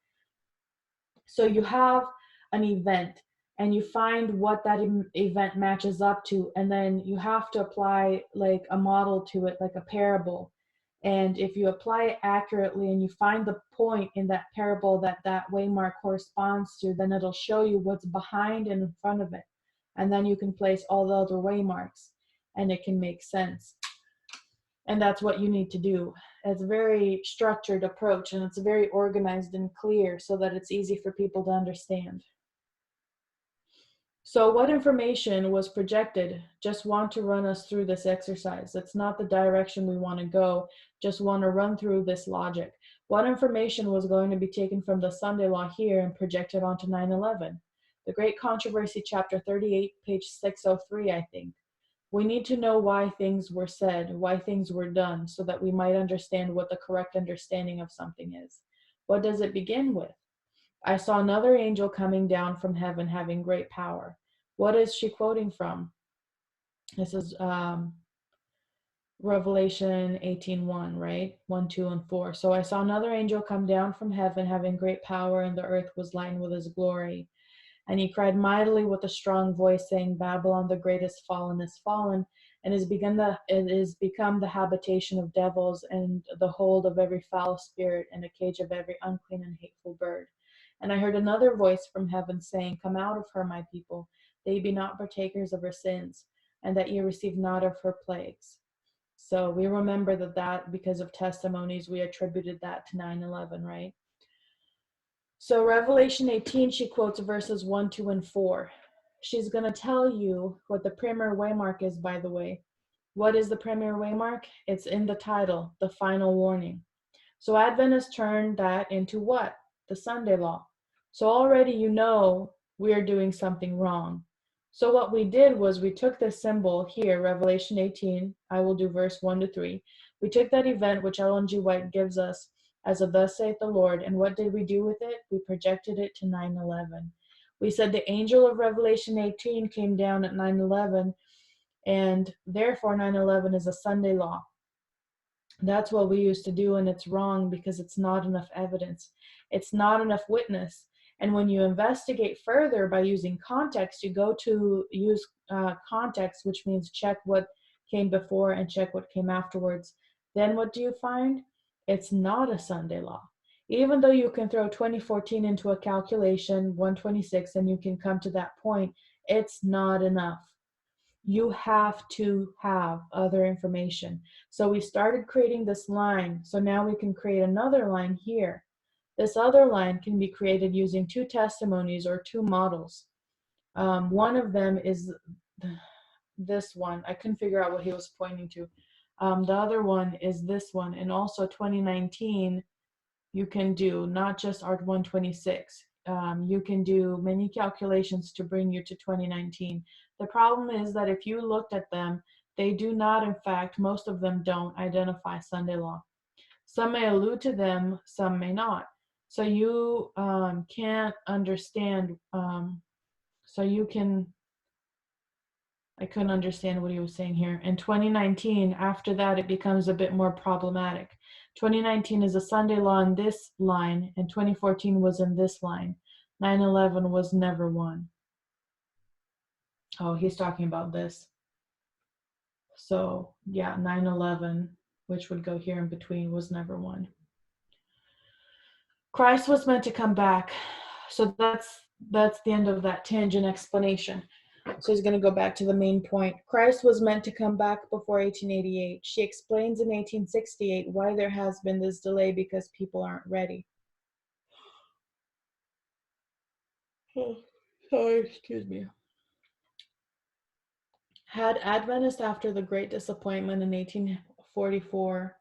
So you have an event and you find what that event matches up to, and then you have to apply like a model to it, like a parable. And if you apply it accurately and you find the point in that parable that that waymark corresponds to, then it'll show you what's behind and in front of it. And then you can place all the other waymarks and it can make sense. And that's what you need to do. It's a very structured approach, and it's very organized and clear so that it's easy for people to understand. So what information was projected? Just want to run us through this exercise. It's not the direction we want to go, just want to run through this logic. What information was going to be taken from the Sunday law here and projected onto 9/11? The Great Controversy, chapter 38, page 603, I think. We need to know why things were said, why things were done, so that we might understand what the correct understanding of something is. What does it begin with? I saw another angel coming down from heaven having great power. What is she quoting from? This is Revelation 18:1, right? 1, 2, and 4. So I saw another angel come down from heaven having great power, and the earth was lightened with his glory. And he cried mightily with a strong voice, saying, Babylon the great is fallen, and is become the habitation of devils, and the hold of every foul spirit, and a cage of every unclean and hateful bird. And I heard another voice from heaven saying, Come out of her, my people, that ye be not partakers of her sins, and that ye receive not of her plagues. So we remember that because of testimonies, we attributed that to 9/11, right? So Revelation 18, she quotes verses 1, 2, and 4. She's going to tell you what the premier waymark is, by the way. What is the premier waymark? It's in the title, the final warning. So Adventists turned that into what? The Sunday law. So already you know we are doing something wrong. So what we did was we took this symbol here, Revelation 18, I will do verse 1 to 3. We took that event which Ellen G. White gives us as of thus saith the Lord, and what did we do with it? We projected it to 9/11. We said the angel of Revelation 18 came down at 9/11, and therefore 9/11 is a Sunday law. That's what we used to do, and it's wrong because it's not enough evidence. It's not enough witness. And when you investigate further by using context, you go to use context, which means check what came before and check what came afterwards. Then what do you find? It's not a Sunday law. Even though you can throw 2014 into a calculation, 126, and you can come to that point, it's not enough. You have to have other information. So we started creating this line. So now we can create another line here. This other line can be created using 2 testimonies or 2 models. One of them is this one. I couldn't figure out what he was pointing to. The other one is this one. And also 2019, you can do not just ART 126. You can do many calculations to bring you to 2019. The problem is that if you looked at them, they do not, in fact, most of them don't identify Sunday law. Some may allude to them, some may not. So you can't understand, I couldn't understand what he was saying here. In 2019, after that, it becomes a bit more problematic. 2019 is a Sunday law in this line, and 2014 was in this line. 9/11 was never one. Oh, he's talking about this. So yeah, 9/11, which would go here in between, was never one. Christ was meant to come back. So that's the end of that tangent explanation. So he's going to go back to the main point. Christ was meant to come back before 1888. She explains in 1868 why there has been this delay, because people aren't ready. Oh, sorry, excuse me. Had Adventists, after the Great Disappointment in 1844,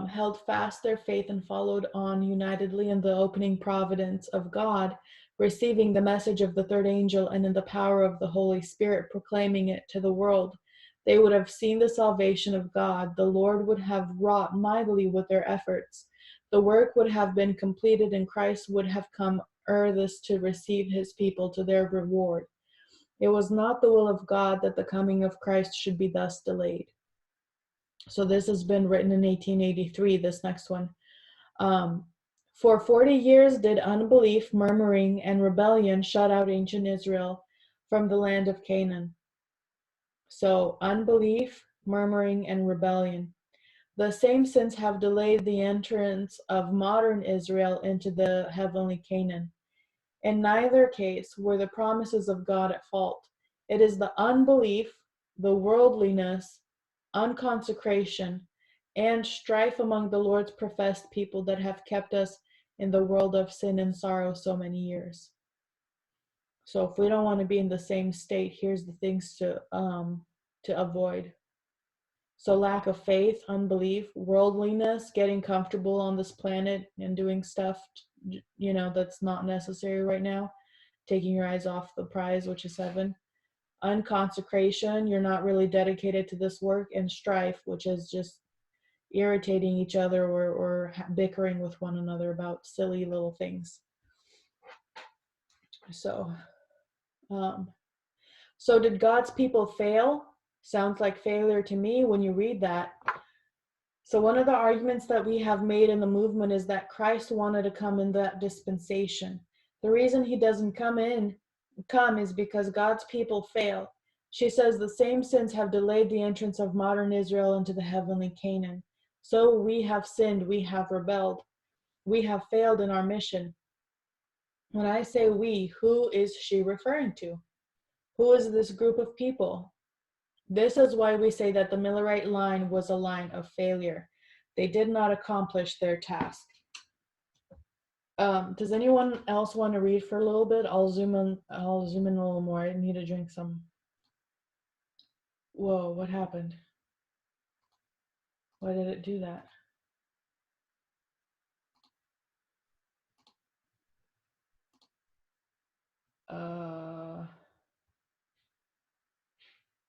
held fast their faith and followed on unitedly in the opening providence of God, receiving the message of the third angel and in the power of the Holy Spirit proclaiming it to the world, they would have seen the salvation of God. The Lord would have wrought mightily with their efforts. The work would have been completed, and Christ would have come ere this to receive his people to their reward. It was not the will of God that the coming of Christ should be thus delayed. So this has been written in 1883, this next one. For 40 years did unbelief, murmuring, and rebellion shut out ancient Israel from the land of Canaan. So unbelief, murmuring, and rebellion. The same sins have delayed the entrance of modern Israel into the heavenly Canaan. In neither case were the promises of God at fault. It is the unbelief, the worldliness, unconsecration, and strife among the Lord's professed people that have kept us in the world of sin and sorrow so many years. So if we don't want to be in the same state, here's the things to avoid. So lack of faith, unbelief, worldliness, getting comfortable on this planet and doing stuff, that's not necessary right now, taking your eyes off the prize, which is heaven. Unconsecration, you're not really dedicated to this work. And strife, which is just irritating each other or bickering with one another about silly little things. So did God's people fail? Sounds like failure to me when you read that. So one of the arguments that we have made in the movement is that Christ wanted to come in that dispensation. The reason he doesn't come is because God's people fail. She says the same sins have delayed the entrance of modern Israel into the heavenly Canaan. So we have sinned, we have rebelled, we have failed in our mission. When I say we, who is she referring to? Who is this group of people? This is why we say that the Millerite line was a line of failure. They did not accomplish their task. Does anyone else want to read for a little bit? I'll zoom in a little more. I need to drink some. Whoa, what happened? Why did it do that?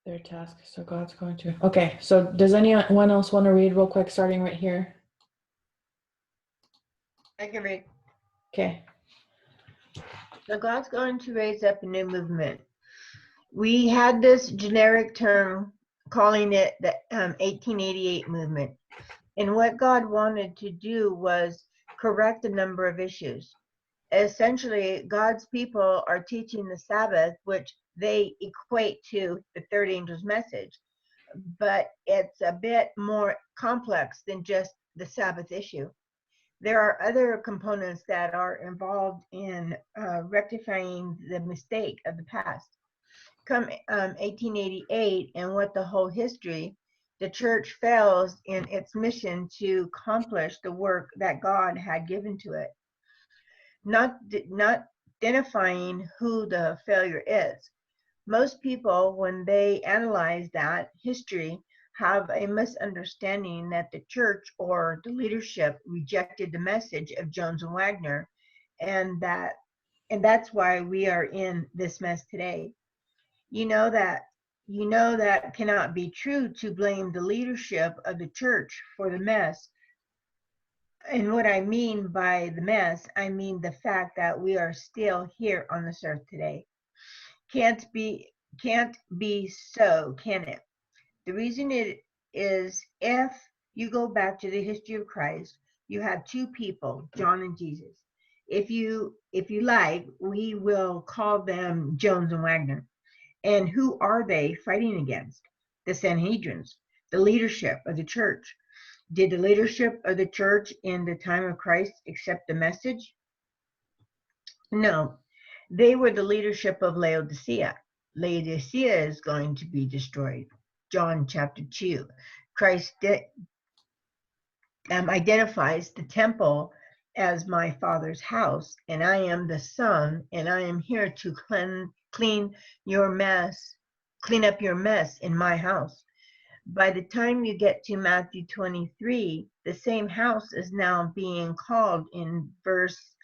Their task, so God's going to. Okay, so does anyone else want to read real quick, starting right here? I can read. Okay. So God's going to raise up a new movement. We had this generic term calling it the 1888 movement. And what God wanted to do was correct a number of issues. Essentially, God's people are teaching the Sabbath, which they equate to the third angel's message. But it's a bit more complex than just the Sabbath issue. There are other components that are involved in rectifying the mistake of the past. Come 1888 and what the whole history, the church fails in its mission to accomplish the work that God had given to it. Not identifying who the failure is. Most people, when they analyze that history, have a misunderstanding that the church or the leadership rejected the message of Jones and Wagner, and that's why we are in this mess today. You know that cannot be true to blame the leadership of the church for the mess. And what I mean by the mess, I mean the fact that we are still here on this earth today. Can't be so, can it? The reason it is, if you go back to the history of Christ, you have two people, John and Jesus. If you like, we will call them Jones and Wagner. And who are they fighting against? The Sanhedrins, the leadership of the church. Did the leadership of the church in the time of Christ accept the message? No, they were the leadership of Laodicea. Laodicea is going to be destroyed. John chapter 2. Christ identifies the temple as my Father's house, and I am the Son, and I am here to clean up your mess in my house. By the time you get to Matthew 23, the same house is now being called in verse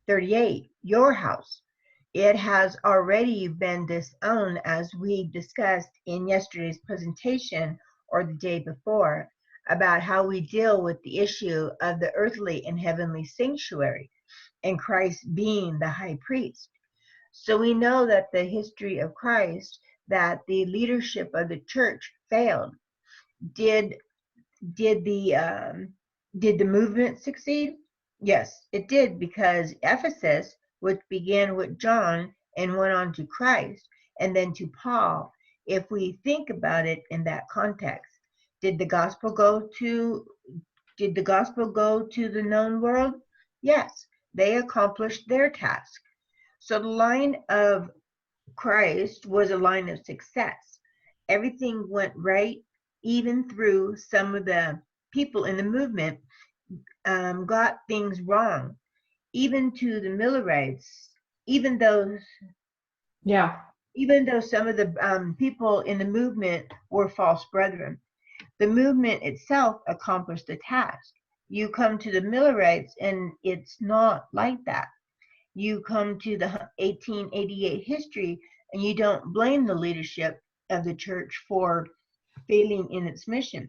38, your house. It has already been disowned, as we discussed in yesterday's presentation or the day before, about how we deal with the issue of the earthly and heavenly sanctuary and Christ being the high priest. So we know that the history of Christ, that the leadership of the church failed. Did the movement succeed? Yes, it did, because Ephesus, which began with John and went on to Christ and then to Paul, if we think about it in that context, did the gospel go to the known world? Yes, they accomplished their task. So the line of Christ was a line of success. Everything went right, even through some of the people in the movement got things wrong, even to the Millerites, even though some of the people in the movement were false brethren. The movement itself accomplished the task. You come to the Millerites and it's not like that. You come to the 1888 history and you don't blame the leadership of the church for failing in its mission.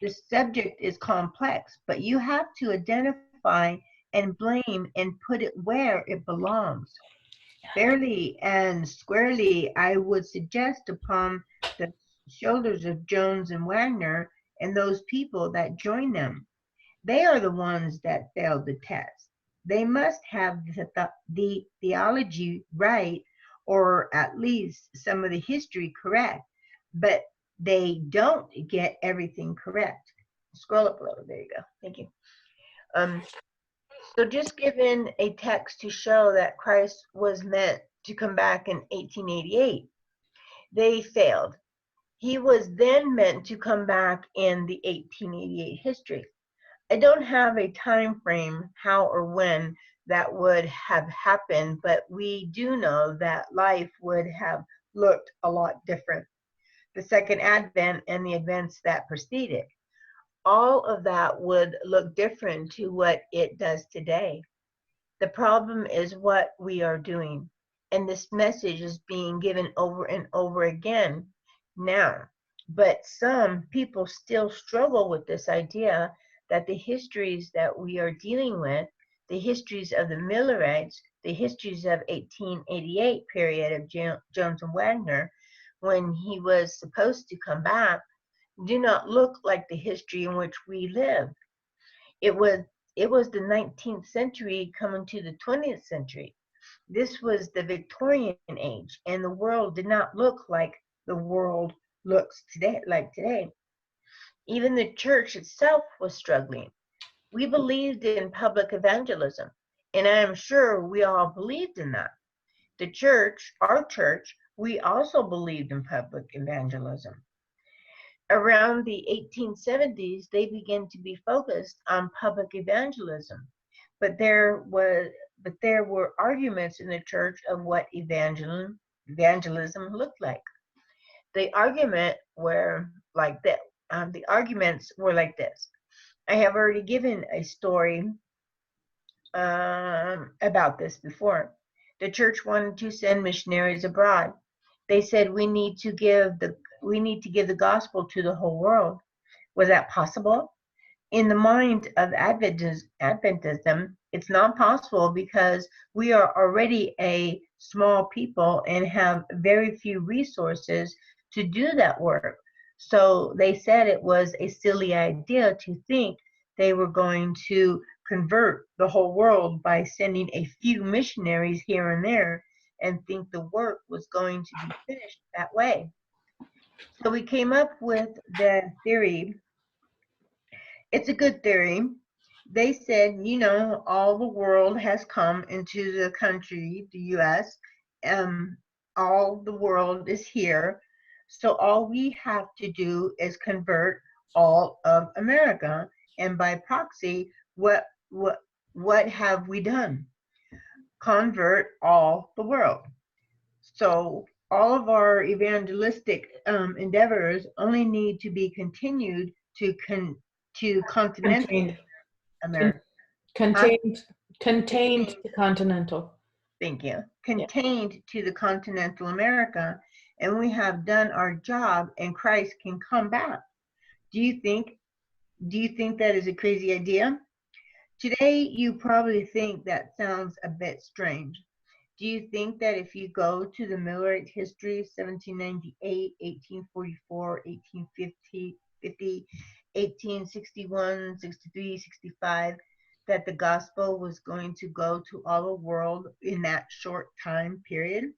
The subject is complex, but you have to identify and blame and put it where it belongs. Fairly and squarely, I would suggest upon the shoulders of Jones and Wagner and those people that join them. They are the ones that failed the test. They must have the theology right, or at least some of the history correct, but they don't get everything correct. Scroll up a little. There you go. Thank you. So just given a text to show that Christ was meant to come back in 1888, they failed. He was then meant to come back in the 1888 history. I don't have a time frame how or when that would have happened, but we do know that life would have looked a lot different. The second advent and the events that preceded, all of that would look different to what it does today. The problem is what we are doing, and this message is being given over and over again now. But some people still struggle with this idea that the histories that we are dealing with, the histories of the Millerites, the histories of 1888 period of Jones and Wagner, when he was supposed to come back, do not look like the history in which we live. It was the 19th century coming to the 20th century. This was the Victorian age, and the world did not look like the world looks today, like today. Even the church itself was struggling. We believed in public evangelism, and I am sure we all believed in that. The church, our church, we also believed in public evangelism. Around the 1870s, they began to be focused on public evangelism, but there were arguments in the church of what evangelism looked like. The arguments were like this. I have already given a story about this before. The church wanted to send missionaries abroad. They said we need to give the gospel to the whole world. Was that possible? In the mind of Adventism, it's not possible because we are already a small people and have very few resources to do that work. So they said it was a silly idea to think they were going to convert the whole world by sending a few missionaries here and there and think the work was going to be finished that way. So we came up with the theory. It's a good theory. They said, all the world has come into the country, the US. All the world is here. So all we have to do is convert all of America. And by proxy, what have we done? Convert all the world. So all of our evangelistic endeavors only need to be continued to continental Contained. America. Contained to continental. Thank you. Contained to the continental America, and we have done our job, and Christ can come back. Do you think that is a crazy idea? Today, you probably think that sounds a bit strange. Do you think that if you go to the Millerites history, 1798, 1844, 1850, 1861, 63, 65, that the gospel was going to go to all the world in that short time period?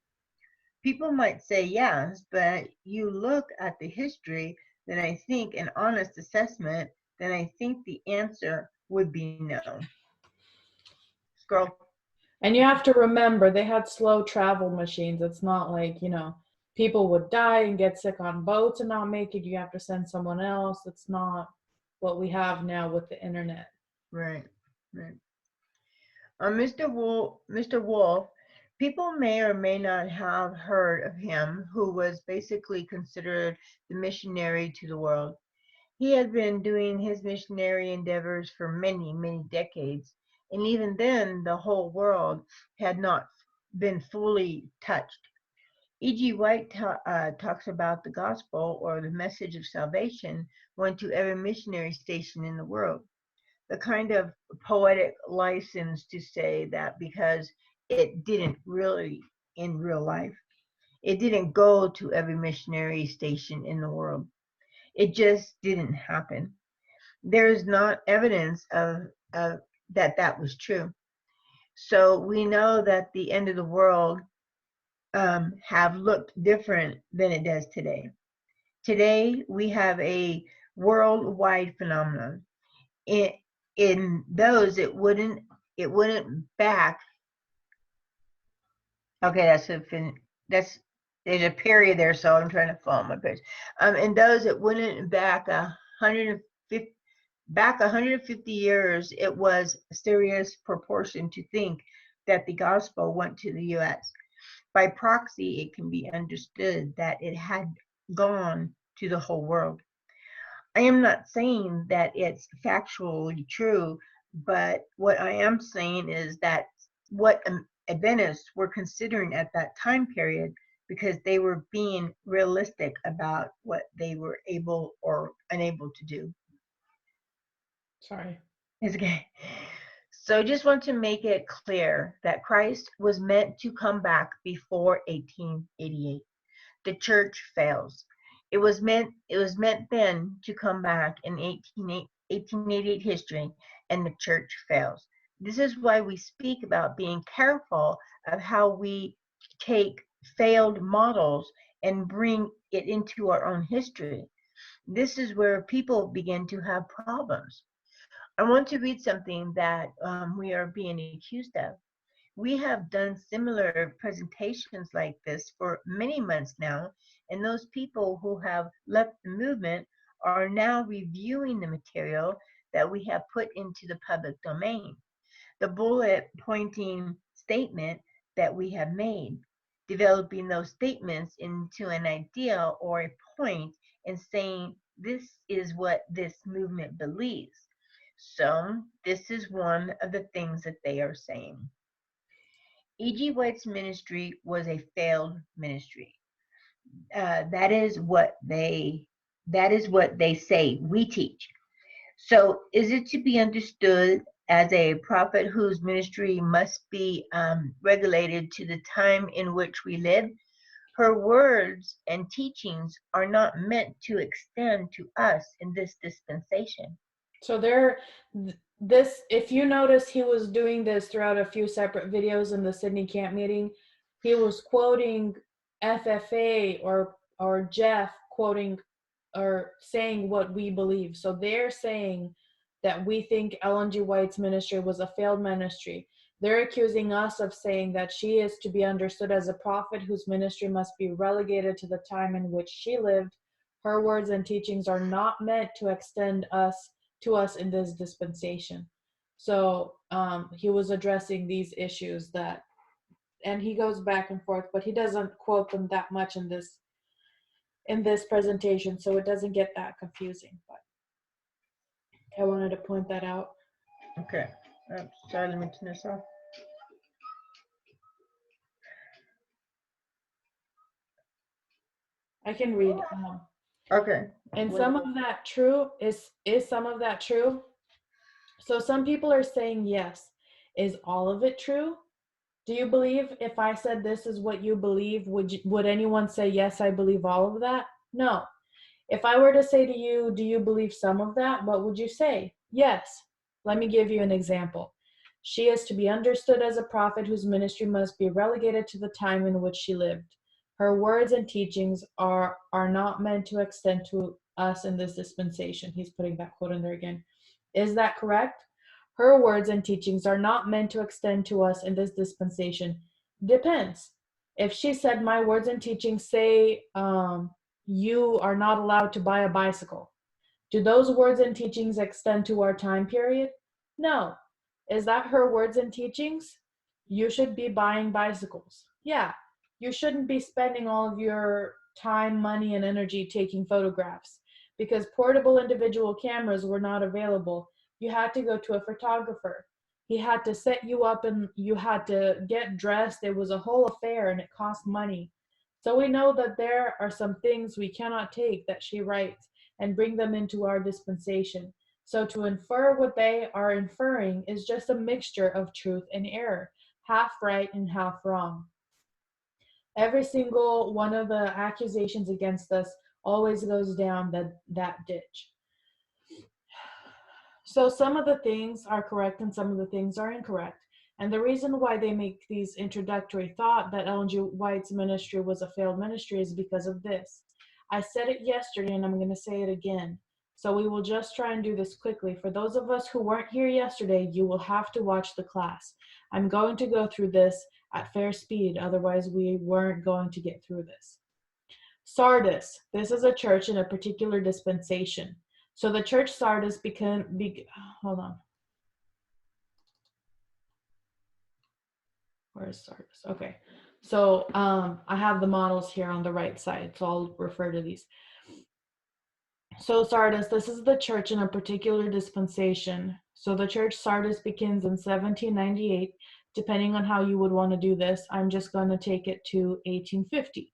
People might say yes, but you look at the history, then I think an honest assessment, then I think the answer would be no. Scroll. And you have to remember, they had slow travel machines. It's not like, people would die and get sick on boats and not make it. You have to send someone else. It's not what we have now with the internet. Right. Mr. Wolf, people may or may not have heard of him, who was basically considered the missionary to the world. He had been doing his missionary endeavors for many, many decades, and even then the whole world had not been fully touched. E.G. White talks about the gospel, or the message of salvation, went to every missionary station in the world. The kind of poetic license to say that because it didn't really, in real life, it didn't go to every missionary station in the world. It just didn't happen. There is not evidence of that was true. So we know that the end of the world have looked different than it does today. Today we have a worldwide phenomenon. In those it wouldn't back. Okay, there's a period there, so I'm trying to follow my page. In those it wouldn't back 150 years. It was a serious proportion to think that the gospel went to the US. By proxy, it can be understood that it had gone to the whole world. I am not saying that it's factually true, but what I am saying is that what Adventists were considering at that time period, because they were being realistic about what they were able or unable to do. Sorry. It's okay. So just want to make it clear that Christ was meant to come back before 1888. The church fails. It was meant then to come back in 1888 history, and the church fails. This is why we speak about being careful of how we take failed models and bring it into our own history. This is where people begin to have problems. I want to read something that we are being accused of. We have done similar presentations like this for many months now, and those people who have left the movement are now reviewing the material that we have put into the public domain. The bullet pointing statement that we have made, developing those statements into an idea or a point and saying this is what this movement believes. So this is one of the things that they are saying. E.G. White's ministry was a failed ministry. That is what they say we teach. So is it to be understood as a prophet whose ministry must be regulated to the time in which we live? Her words and teachings are not meant to extend to us in this dispensation. So if you notice, he was doing this throughout a few separate videos in the Sydney camp meeting. He was quoting FFA or Jeff quoting or saying what we believe. So they're saying that we think Ellen G. White's ministry was a failed ministry. They're accusing us of saying that she is to be understood as a prophet whose ministry must be relegated to the time in which she lived. Her words and teachings are not meant to extend to us in this dispensation. So he was addressing these issues and he goes back and forth, but he doesn't quote them that much in this presentation, so it doesn't get that confusing. But I wanted to point that out. Okay. Sorry, let me turn this off. I can read. Okay. And some of that true is some of that true? So some people are saying yes. Is all of it true? Do you believe if I said this is what you believe, would anyone say yes, I believe all of that? No. If I were to say to you, do you believe some of that? What would you say? Yes. Let me give you an example. She is to be understood as a prophet whose ministry must be relegated to the time in which she lived. Her words and teachings are not meant to extend to us in this dispensation. He's putting that quote in there again. Is that correct? Her words and teachings are not meant to extend to us in this dispensation. Depends. If she said, my words and teachings say you are not allowed to buy a bicycle, do those words and teachings extend to our time period? No. Is that her words and teachings? You should be buying bicycles. Yeah. You shouldn't be spending all of your time, money, and energy taking photographs because portable individual cameras were not available. You had to go to a photographer. He had to set you up and you had to get dressed. It was a whole affair and it cost money. So we know that there are some things we cannot take that she writes and bring them into our dispensation. So to infer what they are inferring is just a mixture of truth and error, half right and half wrong. Every single one of the accusations against us always goes down that ditch. So some of the things are correct and some of the things are incorrect. And the reason why they make these introductory thought that Ellen G. White's ministry was a failed ministry is because of this. I said it yesterday and I'm going to say it again. So we will just try and do this quickly. For those of us who weren't here yesterday, you will have to watch the class. I'm going to go through this at fair speed, otherwise we weren't going to get through this. Sardis, this is a church in a particular dispensation. So the church Sardis hold on. Where is Sardis? Okay. So I have the models here on the right side, so I'll refer to these. So Sardis, this is the church in a particular dispensation. So the church Sardis begins in 1798, depending on how you would want to do this. I'm just going to take it to 1850.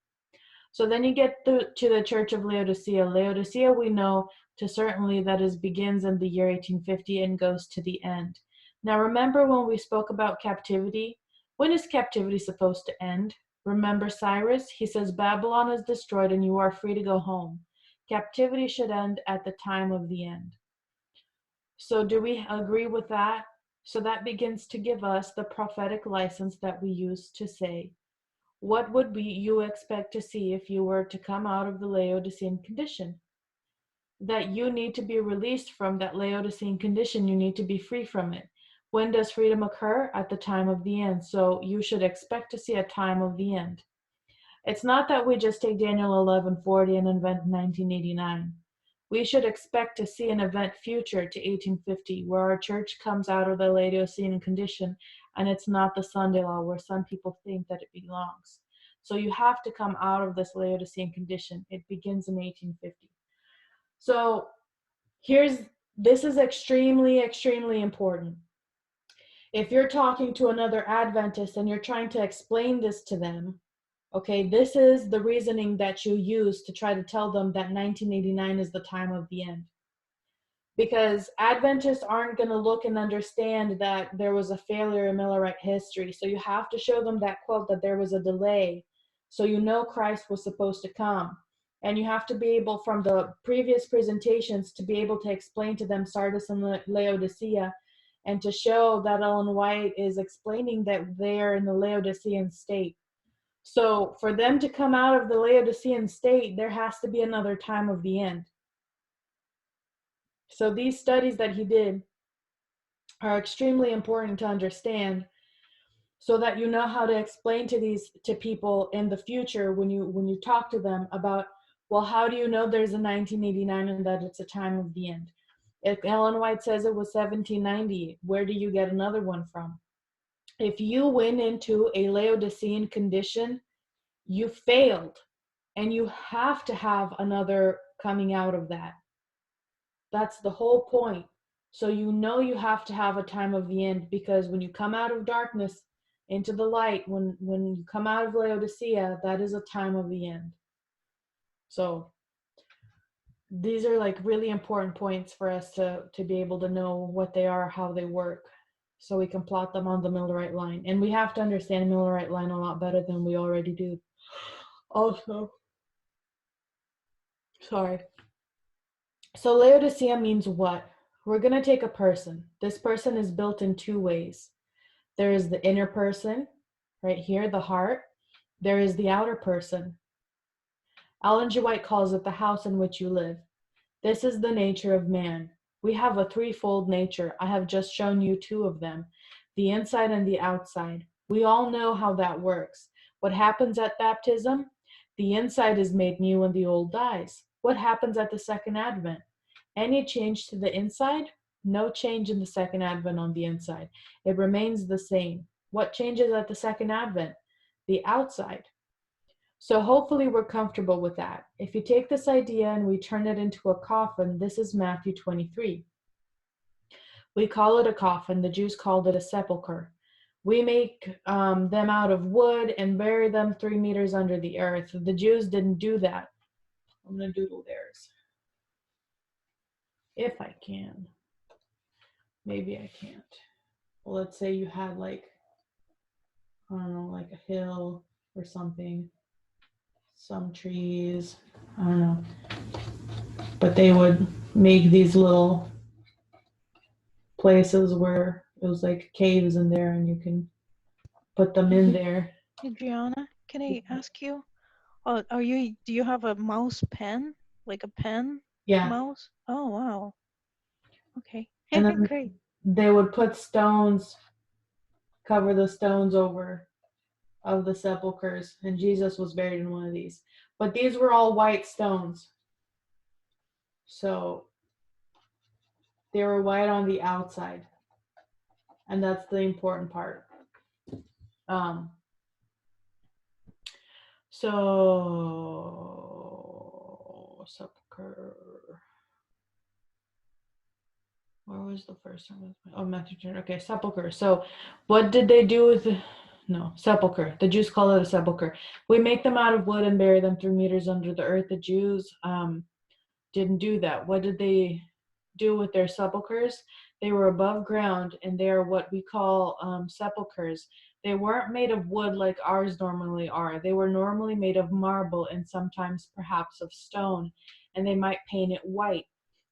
So then you get to the Church of Laodicea. Laodicea, we know to certainly that is begins in the year 1850 and goes to the end. Now remember when we spoke about captivity? When is captivity supposed to end? Remember Cyrus? He says Babylon is destroyed and you are free to go home. Captivity should end at the time of the end. So do we agree with that? So that begins to give us the prophetic license that we use to say, what would you expect to see if you were to come out of the Laodicean condition? that you need to be released from that Laodicean condition. You need to be free from it. When does freedom occur? At the time of the end. So you should expect to see a time of the end. It's not that we just take Daniel 11:40 and invent 1989. We should expect to see an event future to 1850 where our church comes out of the Laodicean condition, and it's not the Sunday law where some people think that it belongs. So you have to come out of this Laodicean condition. It begins in 1850. So this is extremely, extremely important. If you're talking to another Adventist and you're trying to explain this to them, okay, this is the reasoning that you use to try to tell them that 1989 is the time of the end. Because Adventists aren't going to look and understand that there was a failure in Millerite history. So you have to show them that quote, that there was a delay. So you know Christ was supposed to come. And you have to be able, from the previous presentations, to be able to explain to them Sardis and Laodicea, and to show that Ellen White is explaining that they're in the Laodicean state. So for them to come out of the Laodicean state, there has to be another time of the end. So these studies that he did are extremely important to understand, so that you know how to explain to people in the future when you talk to them about, well, how do you know there's a 1989 and that it's a time of the end? If Ellen White says it was 1790, where do you get another one from? If you went into a Laodicean condition, you failed, and you have to have another coming out of that. That's the whole point. So you know you have to have a time of the end, because when you come out of darkness into the light, when you come out of Laodicea, that is a time of the end. So these are like really important points for us to be able to know what they are, how they work, so we can plot them on the Millerite line. And we have to understand Millerite line a lot better than we already do. Also, sorry. So Laodicea means what? We're going to take a person. This person is built in two ways. There is the inner person, right here, the heart. There is the outer person. Ellen G. White calls it the house in which you live. This is the nature of man. We have a threefold nature. I have just shown you two of them, the inside and the outside. We all know how that works. What happens at baptism? The inside is made new and the old dies. What happens at the second advent? Any change to the inside? No change in the second advent on the inside. It remains the same. What changes at the second advent? The outside. So hopefully we're comfortable with that. If you take this idea and we turn it into a coffin, this is Matthew 23. We call it a coffin. The Jews called it a sepulcher. We make them out of wood and bury them 3 meters under the earth. The Jews didn't do that. I'm going to doodle theirs. If I can. Maybe I can't. Well, let's say you had like, I don't know, like a hill or something. Some trees, I don't know. But they would make these little places where it was like caves in there, and you can put them in there. Adriana, can I ask you? Do you have a mouse pen? Like a pen Yeah. mouse? Oh, wow. Okay. And then Great. they would put stones, cover the stones over of the sepulchers, and Jesus was buried in one of these. But these were all white stones. So they were white on the outside. And that's the important part. So sepulcher. Where was the first one? Oh, Matthew. Okay, sepulcher. So what did they do with sepulcher? The Jews call it a sepulcher. We make them out of wood and bury them 3 meters under the earth. The Jews didn't do that. What did they do with their sepulchers? They were above ground, and they are what we call sepulchers. They weren't made of wood like ours normally are. They were normally made of marble and sometimes perhaps of stone, and they might paint it white.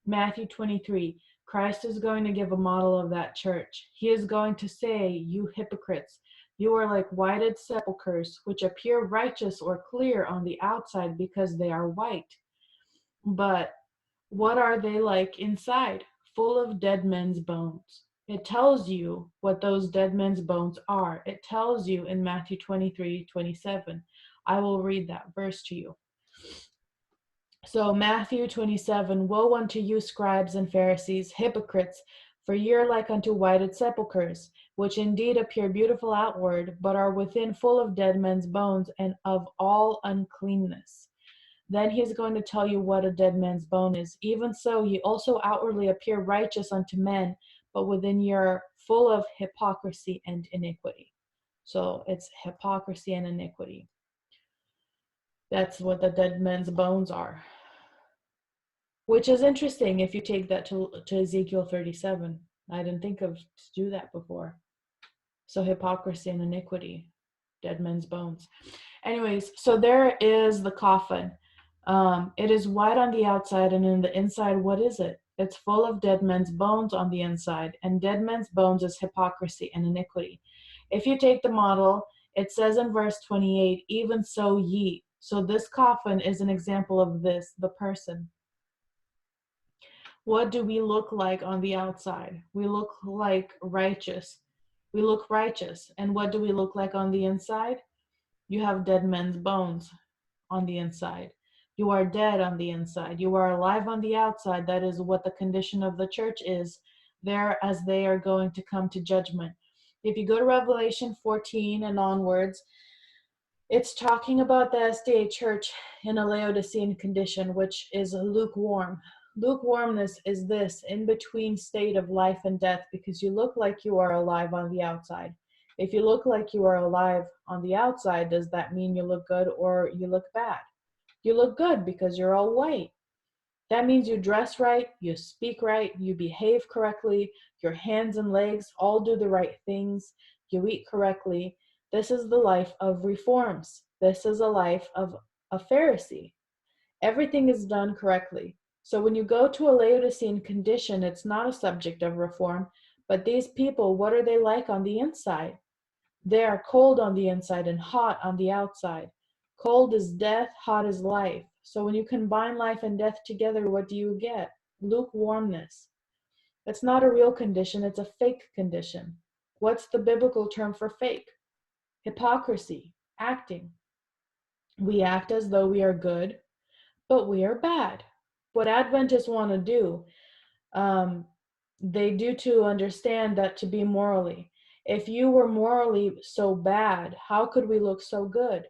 Matthew 23. Christ is going to give a model of that church. He is going to say, you hypocrites, you are like whited sepulchres, which appear righteous or clear on the outside because they are white, but What are they like inside? Full of dead men's bones. It tells you what those dead men's bones are. It tells you in Matthew 23:27. I will read that verse to you. So Matthew 27, woe unto you, scribes and Pharisees, hypocrites, for ye are like unto whited sepulchres, which indeed appear beautiful outward, but are within full of dead men's bones and of all uncleanness. Then he's going to tell you what a dead man's bone is. Even so, ye also outwardly appear righteous unto men, but within ye are full of hypocrisy and iniquity. So it's hypocrisy and iniquity. That's what the dead men's bones are. Which is interesting if you take that to Ezekiel 37. I didn't think of to do that before. So hypocrisy and iniquity, dead men's bones. Anyways, so there is the coffin. It is white on the outside, and in the inside, what is it? It's full of dead men's bones on the inside, and dead men's bones is hypocrisy and iniquity. If you take the model, it says in verse 28, even so ye. So this coffin is an example of this, the person. What do we look like on the outside? We look like righteous. We look righteous. And what do we look like on the inside? You have dead men's bones on the inside. You are dead on the inside. You are alive on the outside. That is what the condition of the church is there as they are going to come to judgment. If you go to Revelation 14 and onwards, it's talking about the SDA church in a Laodicean condition, which is lukewarm. Lukewarmness is this in-between state of life and death, because you look like you are alive on the outside. If you look like you are alive on the outside, does that mean you look good or you look bad? You look good because you're all white. That means you dress right, you speak right, you behave correctly, your hands and legs all do the right things, you eat correctly. This is the life of reforms. This is a life of a Pharisee. Everything is done correctly. So when you go to a Laodicean condition, it's not a subject of reform, but these people, what are they like on the inside? They are cold on the inside and hot on the outside. Cold is death, hot is life. So when you combine life and death together, what do you get? Lukewarmness. It's not a real condition, it's a fake condition. What's the biblical term for fake? Hypocrisy, acting. We act as though we are good, but we are bad. What Adventists want to do, they do to understand that to be morally. If you were morally so bad, how could we look so good?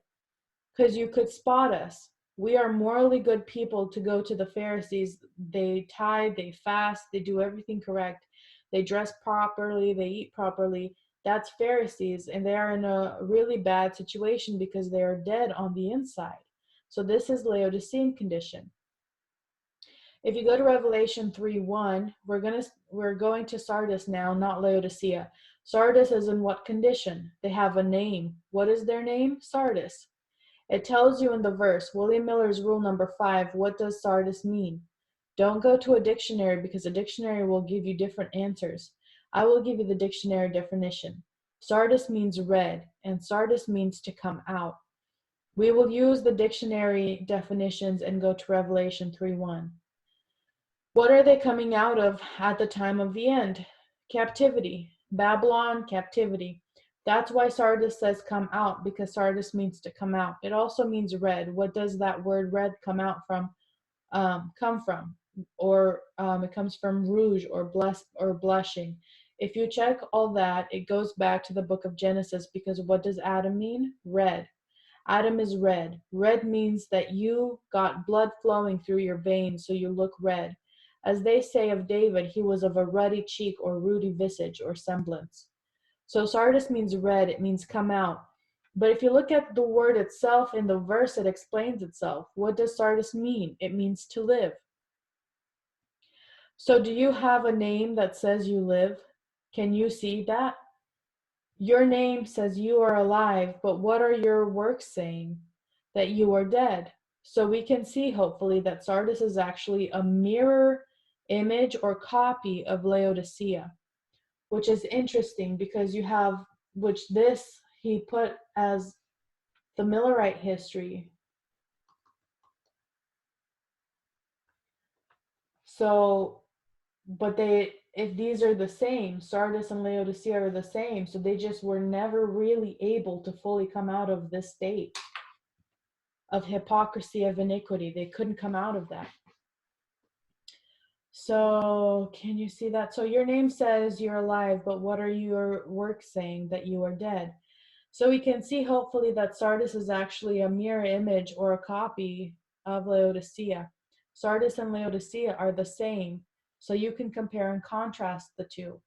Because you could spot us. We are morally good people to go to the Pharisees. They tithe, they fast, they do everything correct. They dress properly, they eat properly. That's Pharisees, and they are in a really bad situation because they are dead on the inside. So this is Laodicean condition. If you go to Revelation 3:1, we're going to Sardis now, not Laodicea. Sardis is in what condition? They have a name. What is their name? Sardis. It tells you in the verse, William Miller's rule number 5, what does Sardis mean? Don't go to a dictionary because a dictionary will give you different answers. I will give you the dictionary definition. Sardis means red, and Sardis means to come out. We will use the dictionary definitions and go to Revelation 3:1. What are they coming out of at the time of the end? Captivity. Babylon, captivity. That's why Sardis says come out, because Sardis means to come out. It also means red. What does that word red come out from? Come from? Or it comes from rouge or blushing. If you check all that, it goes back to the book of Genesis, because what does Adam mean? Red. Adam is red. Red means that you got blood flowing through your veins, so you look red. As they say of David, he was of a ruddy cheek or ruddy visage or semblance. So Sardis means red, it means come out. But if you look at the word itself in the verse, it explains itself. What does Sardis mean? It means to live. So do you have a name that says you live? Can you see that? Your name says you are alive, but what are your works saying? That you are dead. So we can see, hopefully, that Sardis is actually a mirror image or copy of Laodicea, which is interesting because you have, which this he put as the Millerite history. So, but if these are the same, Sardis and Laodicea are the same, so they just were never really able to fully come out of this state of hypocrisy, of iniquity. They couldn't come out of that. So can you see that? So your name says you're alive, but what are your works saying? That you are dead. So we can see hopefully that Sardis is actually a mirror image or a copy of Laodicea. Sardis and Laodicea are the same, so you can compare and contrast the two.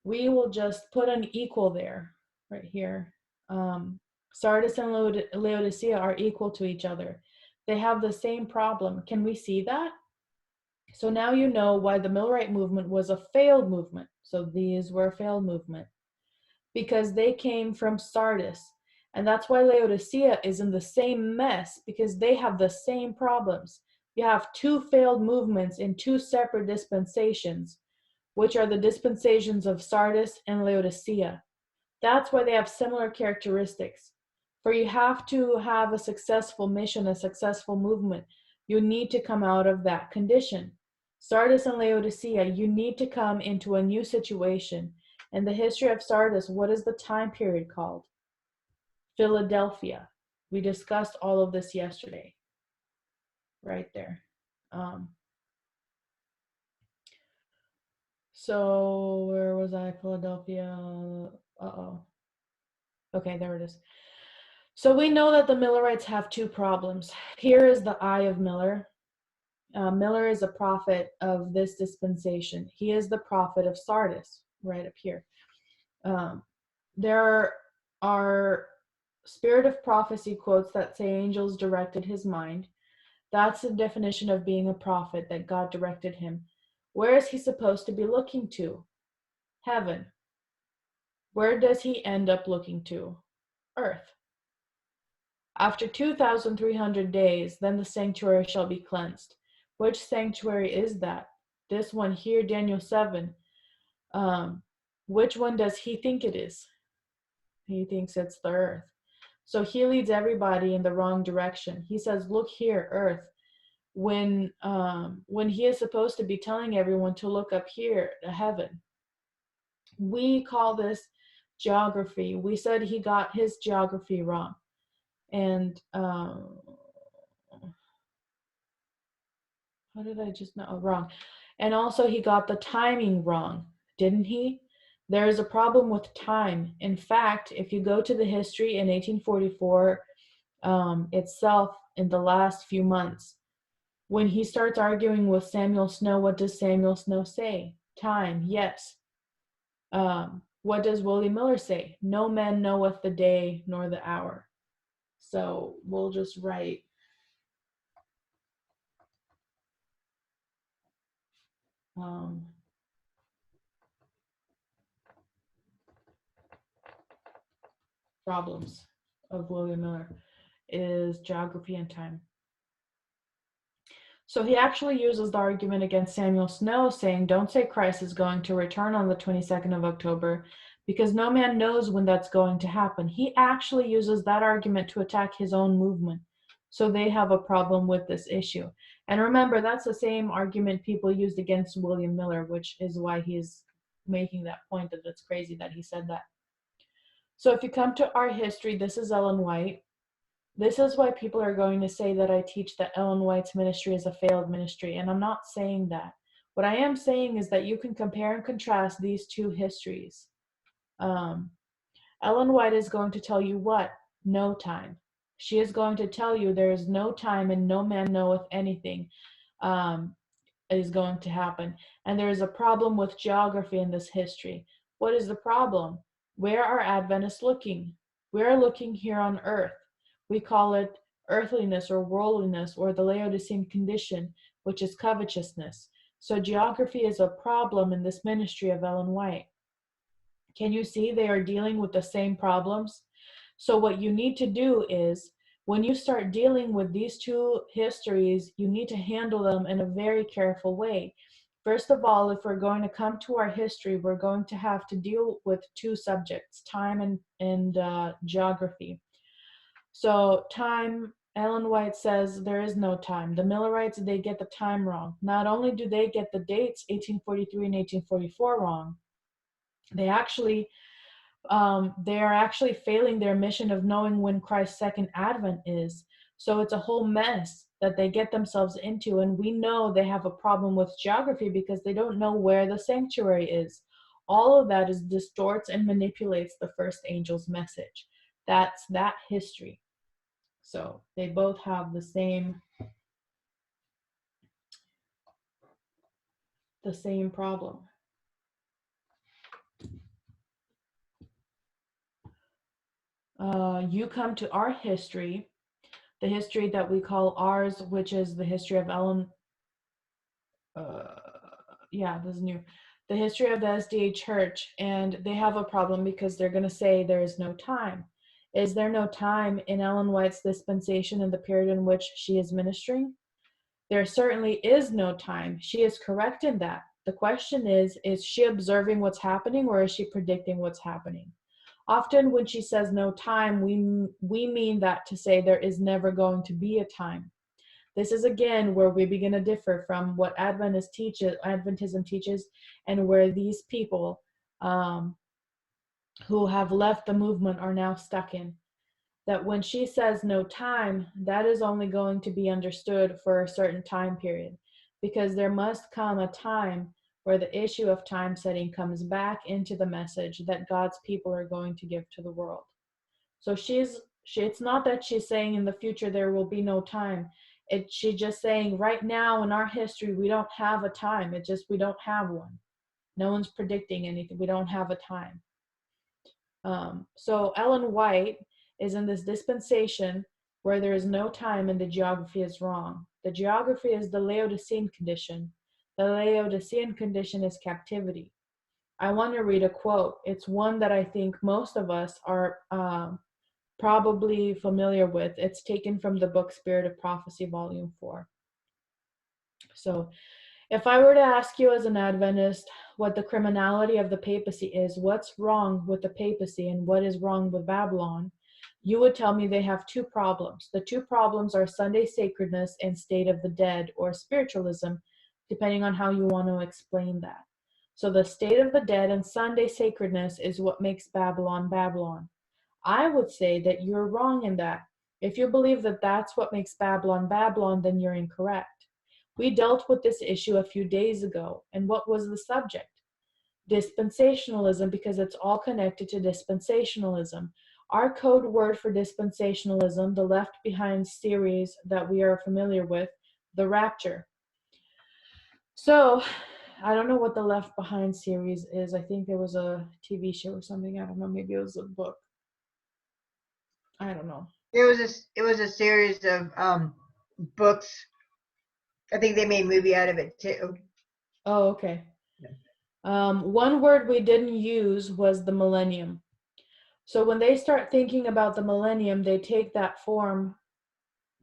We will just put an equal there, right here. Sardis and Laodicea are equal to each other. They have the same problem. Can we see that? So now you know why the Millerite movement was a failed movement. So these were a failed movement because they came from Sardis. And that's why Laodicea is in the same mess, because they have the same problems. You have two failed movements in two separate dispensations, which are the dispensations of Sardis and Laodicea. That's why they have similar characteristics. For you have to have a successful mission, a successful movement. You need to come out of that condition. Sardis and Laodicea, you need to come into a new situation. In the history of Sardis, what is the time period called? Philadelphia. We discussed all of this yesterday, right there. So where was I? Philadelphia. Okay, there it is. So we know that the Millerites have two problems. Here is the eye of Miller. Miller is a prophet of this dispensation. He is the prophet of Sardis, right up here. There are spirit of prophecy quotes that say angels directed his mind. That's the definition of being a prophet, that God directed him. Where is he supposed to be looking to? Heaven. Where does he end up looking to? Earth. After 2,300 days, then the sanctuary shall be cleansed. Which sanctuary is that? This one here, Daniel 7. Which one does he think it is? He thinks it's the earth. So he leads everybody in the wrong direction. He says, look here, earth. When he is supposed to be telling everyone to look up here to heaven. We call this geography. We said he got his geography wrong. And how did I just know? Oh, wrong. And also he got the timing wrong, didn't he? There is a problem with time. In fact, if you go to the history in 1844 itself, in the last few months, when he starts arguing with Samuel Snow, what does Samuel Snow say? Time, yes. What does William Miller say? No man knoweth the day nor the hour. So we'll just write problems of William Miller is geography and time. So he actually uses the argument against Samuel Snow, saying, don't say Christ is going to return on the 22nd of October, because no man knows when that's going to happen. He actually uses that argument to attack his own movement. So they have a problem with this issue. And remember, that's the same argument people used against William Miller, which is why he's making that point that it's crazy that he said that. So if you come to our history, this is Ellen White. This is why people are going to say that I teach that Ellen White's ministry is a failed ministry, and I'm not saying that. What I am saying is that you can compare and contrast these two histories. Ellen White is going to tell you what? No time. She is going to tell you there is no time and no man knoweth anything is going to happen. And there is a problem with geography in this history. What is the problem? Where are Adventists looking? We're looking here on earth. We call it earthliness or worldliness, or the Laodicean condition, which is covetousness. So geography is a problem in this ministry of Ellen White. Can you see they are dealing with the same problems? So what you need to do is, when you start dealing with these two histories, you need to handle them in a very careful way. First of all, if we're going to come to our history, we're going to have to deal with two subjects, time and geography. So time Ellen White says there is no time. The Millerites, they get the time wrong. Not only do they get the dates 1843 and 1844 wrong, they are actually failing their mission of knowing when Christ's second advent is. So it's a whole mess that they get themselves into, and we know they have a problem with geography because they don't know where the sanctuary is. All of that is distorts and manipulates the first angel's message. That's that history. So they both have the same problem. You come to our history, the history that we call ours, which is the history of Ellen. This is new. The history of the SDA Church, and they have a problem because they're going to say there is no time. Is there no time in Ellen White's dispensation in the period in which she is ministering? There certainly is no time. She is correct in that. The question is she observing what's happening or is she predicting what's happening? Often when she says no time, we mean that to say there is never going to be a time. This is again where we begin to differ from what Adventism teaches and where these people who have left the movement are now stuck in. That when she says no time, that is only going to be understood for a certain time period, because there must come a time where the issue of time setting comes back into the message that God's people are going to give to the world. So it's not that she's saying in the future there will be no time. She's just saying right now in our history, we don't have a time. It's just we don't have one. No one's predicting anything. We don't have a time. So Ellen White is in this dispensation where there is no time and the geography is wrong. The geography is the Laodicean condition. The Laodicean condition is captivity. I want to read a quote. It's one that I think most of us are probably familiar with. It's taken from the book Spirit of Prophecy, Volume 4. So if I were to ask you as an Adventist what the criminality of the papacy is, what's wrong with the papacy and what is wrong with Babylon, you would tell me they have two problems. The two problems are Sunday sacredness and state of the dead, or spiritualism, depending on how you want to explain that. So the state of the dead and Sunday sacredness is what makes Babylon Babylon. I would say that you're wrong in that. If you believe that that's what makes Babylon Babylon, then you're incorrect. We dealt with this issue a few days ago, and what was the subject? Dispensationalism, because it's all connected to dispensationalism. Our code word for dispensationalism, the Left Behind series that we are familiar with, the rapture. So, I don't know what the Left Behind series is. I think there was a TV show or something. I don't know. Maybe it was a book. I don't know. It was a series of books. I think they made a movie out of it too. Oh, okay. One word we didn't use was the millennium. So when they start thinking about the millennium, they take that form,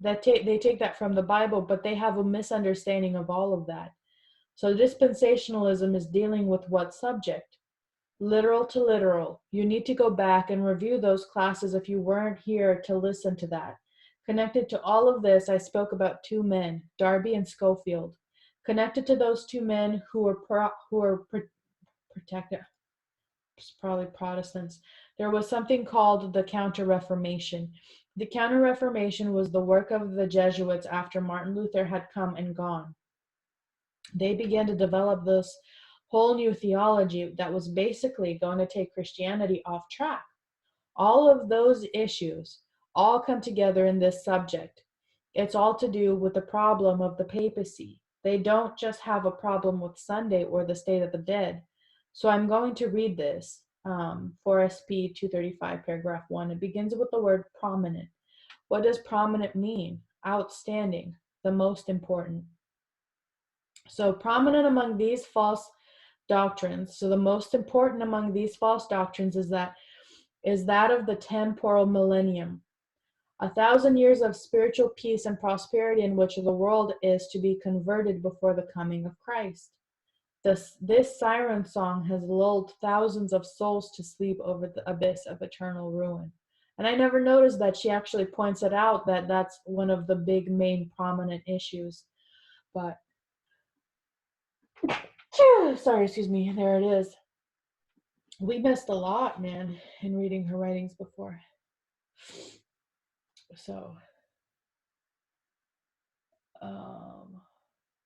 they take that from the Bible, but they have a misunderstanding of all of that. So dispensationalism is dealing with what subject? Literal to literal. You need to go back and review those classes if you weren't here to listen to that. Connected to all of this, I spoke about two men, Darby and Schofield. Connected to those two men who were protected, probably Protestants, there was something called the Counter-Reformation. The Counter-Reformation was the work of the Jesuits after Martin Luther had come and gone. They began to develop this whole new theology that was basically going to take Christianity off track. All of those issues all come together in this subject. It's all to do with the problem of the papacy. They don't just have a problem with Sunday or the state of the dead. So I'm going to read this for SP 235, paragraph 1. It begins with the word prominent. What does prominent mean? Outstanding, the most important. So prominent among these false doctrines. So the most important among these false doctrines is that of the temporal millennium. 1,000 years of spiritual peace and prosperity in which the world is to be converted before the coming of Christ. This siren song has lulled thousands of souls to sleep over the abyss of eternal ruin. And I never noticed that. She actually points it out, that that's one of the big main prominent issues. But sorry, excuse me, there it is. We missed a lot, man, in reading her writings before. So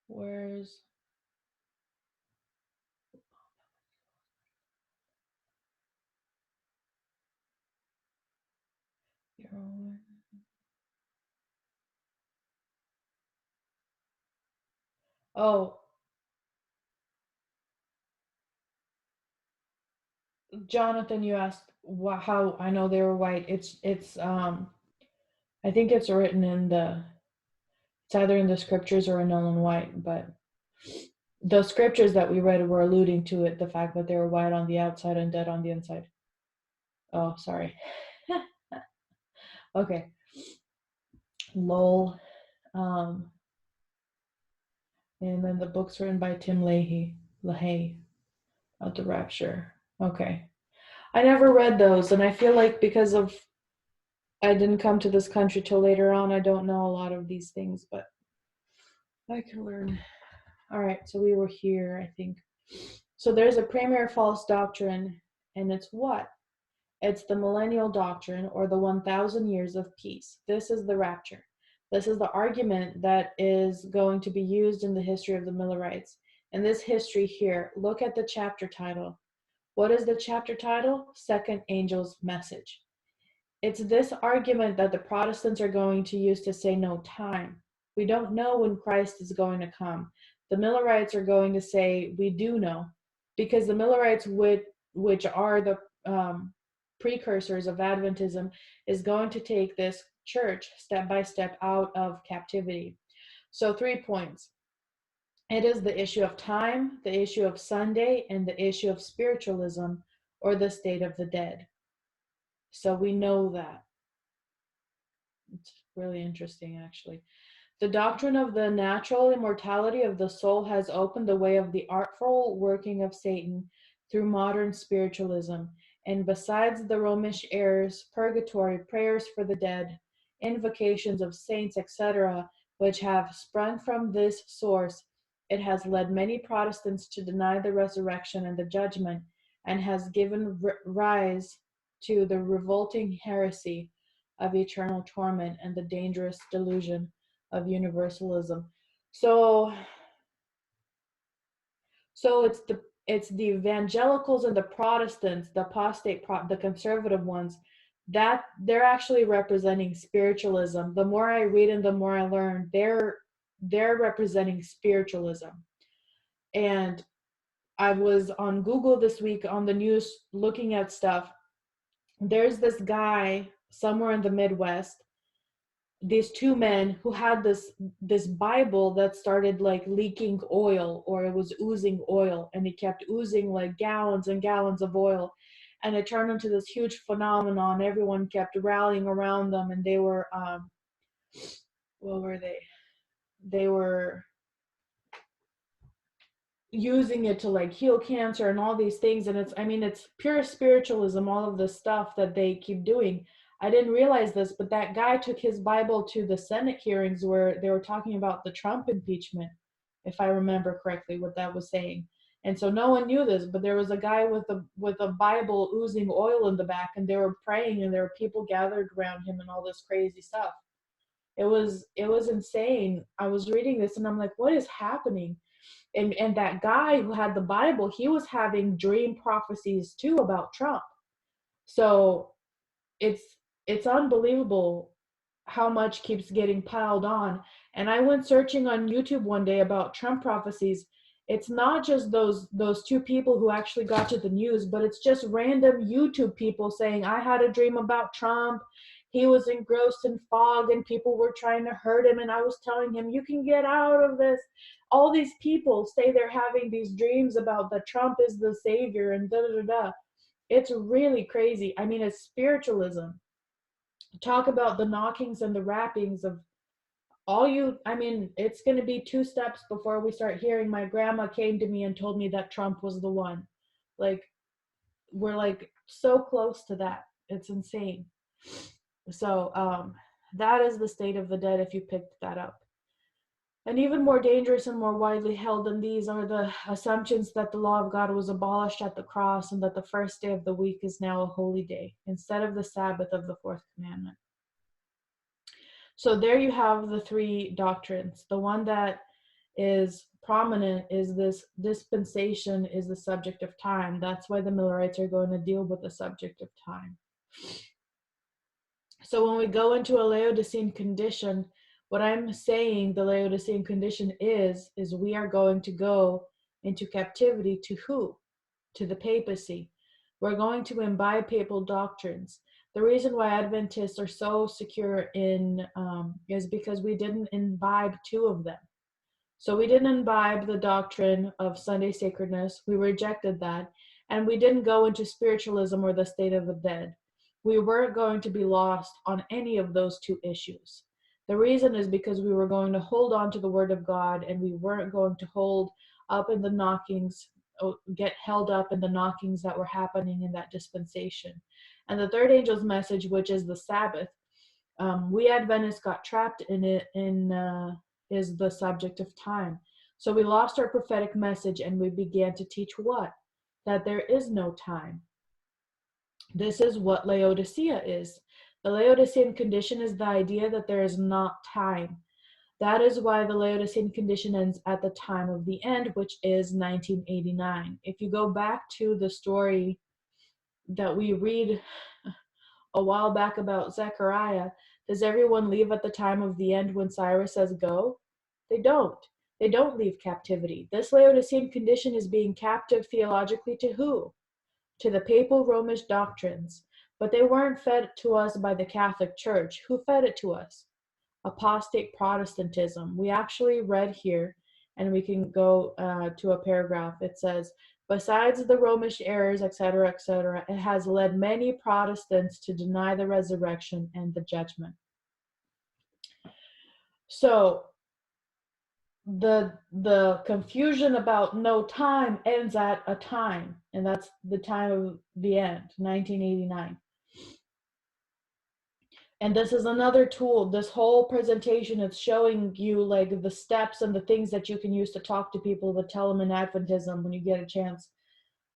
where's your, oh, Jonathan, you asked how I know they were white. It's I think it's written in it's either in the scriptures or in Ellen White, but the scriptures that we read were alluding to it, the fact that they were white on the outside and dead on the inside. Oh, sorry. Okay. Lol. And then the book's written by Tim LaHaye of the Rapture. Okay. I never read those, and I feel like because of I didn't come to this country till later on, I don't know a lot of these things, but I can learn. All right, so we were here, I think. So there's a premier false doctrine, and it's what? It's the millennial doctrine, or the 1,000 years of peace. This is the rapture. This is the argument that is going to be used in the history of the Millerites. In this history here, look at the chapter title. What is the chapter title? Second Angel's Message. It's this argument that the Protestants are going to use to say no time. We don't know when Christ is going to come. The Millerites are going to say we do know, because the Millerites, which are the precursors of Adventism, is going to take this church step by step out of captivity. So 3 points. It is the issue of time, the issue of Sunday, and the issue of spiritualism, or the state of the dead. So we know that. It's really interesting, actually. The doctrine of the natural immortality of the soul has opened the way of the artful working of Satan through modern spiritualism. And besides the Romish errors, purgatory, prayers for the dead, invocations of saints, etc., which have sprung from this source, it has led many Protestants to deny the resurrection and the judgment, and has given rise to the revolting heresy of eternal torment and the dangerous delusion of universalism. So it's the evangelicals and the Protestants, the apostate, the conservative ones, that they're actually representing spiritualism. The more I read and the more I learn, they're representing spiritualism. And I was on Google this week on the news looking at stuff. There's this guy somewhere in the Midwest, these two men who had this Bible that started like leaking oil, or it was oozing oil, and it kept oozing like gallons and gallons of oil, and it turned into this huge phenomenon. Everyone kept rallying around them, and they were what were they? They were using it to like heal cancer and all these things. And it's pure spiritualism, all of this stuff that they keep doing. I didn't realize this, but that guy took his Bible to the Senate hearings where they were talking about the Trump impeachment, if I remember correctly what that was saying. And so no one knew this, but there was a guy with a Bible oozing oil in the back, and they were praying, and there were people gathered around him and all this crazy stuff. It was insane. I was reading this and I'm like, what is happening? And that guy who had the Bible, he was having dream prophecies too about Trump. So it's unbelievable how much keeps getting piled on. And I went searching on YouTube one day about Trump prophecies. It's not just those two people who actually got to the news, but it's just random YouTube people saying, I had a dream about Trump. He was engrossed in fog and people were trying to hurt him. And I was telling him, you can get out of this. All these people say they're having these dreams about that Trump is the savior and da da da da. It's really crazy. I mean, it's spiritualism. Talk about the knockings and the rappings of it's going to be 2 steps before we start hearing my grandma came to me and told me that Trump was the one. Like, we're like so close to that. It's insane. So that is the state of the dead if you picked that up. And even more dangerous and more widely held than these are the assumptions that the law of God was abolished at the cross and that the first day of the week is now a holy day instead of the Sabbath of the fourth commandment. So there you have the three doctrines. The one that is prominent is this dispensation is the subject of time. That's why the Millerites are going to deal with the subject of time. So when we go into a Laodicean condition, what I'm saying the Laodicean condition is we are going to go into captivity to who? To the papacy. We're going to imbibe papal doctrines. The reason why Adventists are so secure in is because we didn't imbibe two of them. So we didn't imbibe the doctrine of Sunday sacredness. We rejected that. And we didn't go into spiritualism or the state of the dead. We weren't going to be lost on any of those two issues. The reason is because we were going to hold on to the word of God, and we weren't going to hold up in the knockings, get held up in the knockings that were happening in that dispensation. And the third angel's message, which is the Sabbath, we Adventists got trapped in it is the subject of time. So we lost our prophetic message and we began to teach what? That there is no time. This is what Laodicea is. The Laodicean condition is the idea that there is not time. That is why the Laodicean condition ends at the time of the end, which is 1989. If you go back to the story that we read a while back about Zechariah, does everyone leave at the time of the end when Cyrus says go? They don't. They don't leave captivity. This Laodicean condition is being captive theologically to who? To the papal Romish doctrines. But they weren't fed to us by the Catholic Church. Who fed it to us? Apostate Protestantism. We actually read here, and we can go to a paragraph. It says, besides the Romish errors, etc., it has led many Protestants to deny the resurrection and the judgment. So the confusion about no time ends at a time, and that's the time of the end, 1989. And this is another tool. This whole presentation is showing you like the steps and the things that you can use to talk to people, to tell them in Adventism when you get a chance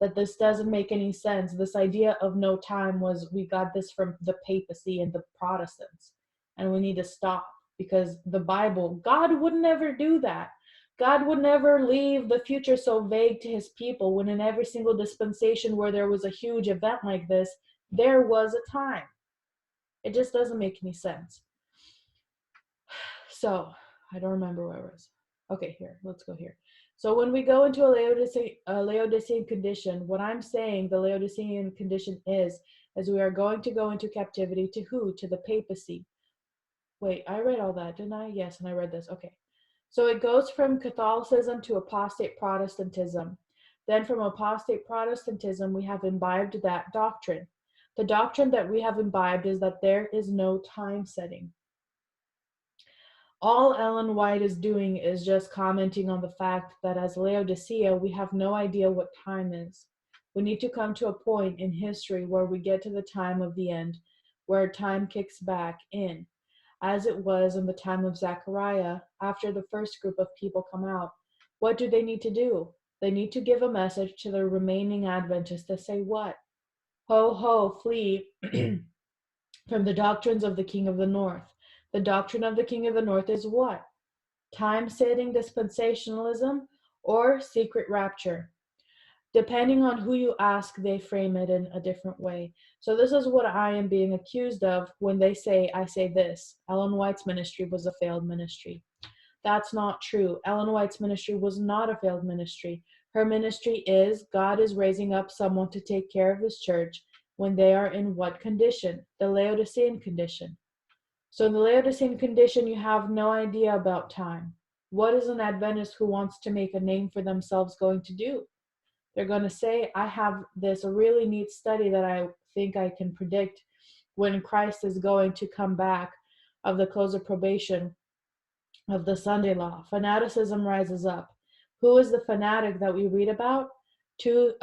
that this doesn't make any sense. This idea of no time we got this from the papacy and the Protestants, and we need to stop, because the Bible, God would never do that. God would never leave the future so vague to his people when in every single dispensation where there was a huge event like this, there was a time. It just doesn't make any sense. So I don't remember where I was. Okay, here, let's go here. So when we go into a Laodicean condition, what I'm saying the Laodicean condition is we are going to go into captivity to who? To the papacy. Wait, I read all that, didn't I? Yes, and I read this. Okay. So it goes from Catholicism to apostate Protestantism. Then from apostate Protestantism, we have imbibed that doctrine. The doctrine that we have imbibed is that there is no time setting. All Ellen White is doing is just commenting on the fact that as Laodicea, we have no idea what time is. We need to come to a point in history where we get to the time of the end, where time kicks back in, as it was in the time of Zechariah, after the first group of people come out. What do they need to do? They need to give a message to the remaining Adventists to say what? Ho, ho, flee from the doctrines of the King of the North. The doctrine of the King of the North is what? Time-setting dispensationalism or secret rapture. Depending on who you ask, they frame it in a different way. So this is what I am being accused of when they say, I say this, Ellen White's ministry was a failed ministry. That's not true. Ellen White's ministry was not a failed ministry. Her ministry is, God is raising up someone to take care of his church when they are in what condition? The Laodicean condition. So in the Laodicean condition, you have no idea about time. What is an Adventist who wants to make a name for themselves going to do? They're going to say, I have this really neat study that I think I can predict when Christ is going to come back of the close of probation of the Sunday law. Fanaticism rises up. Who is the fanatic that we read about? Two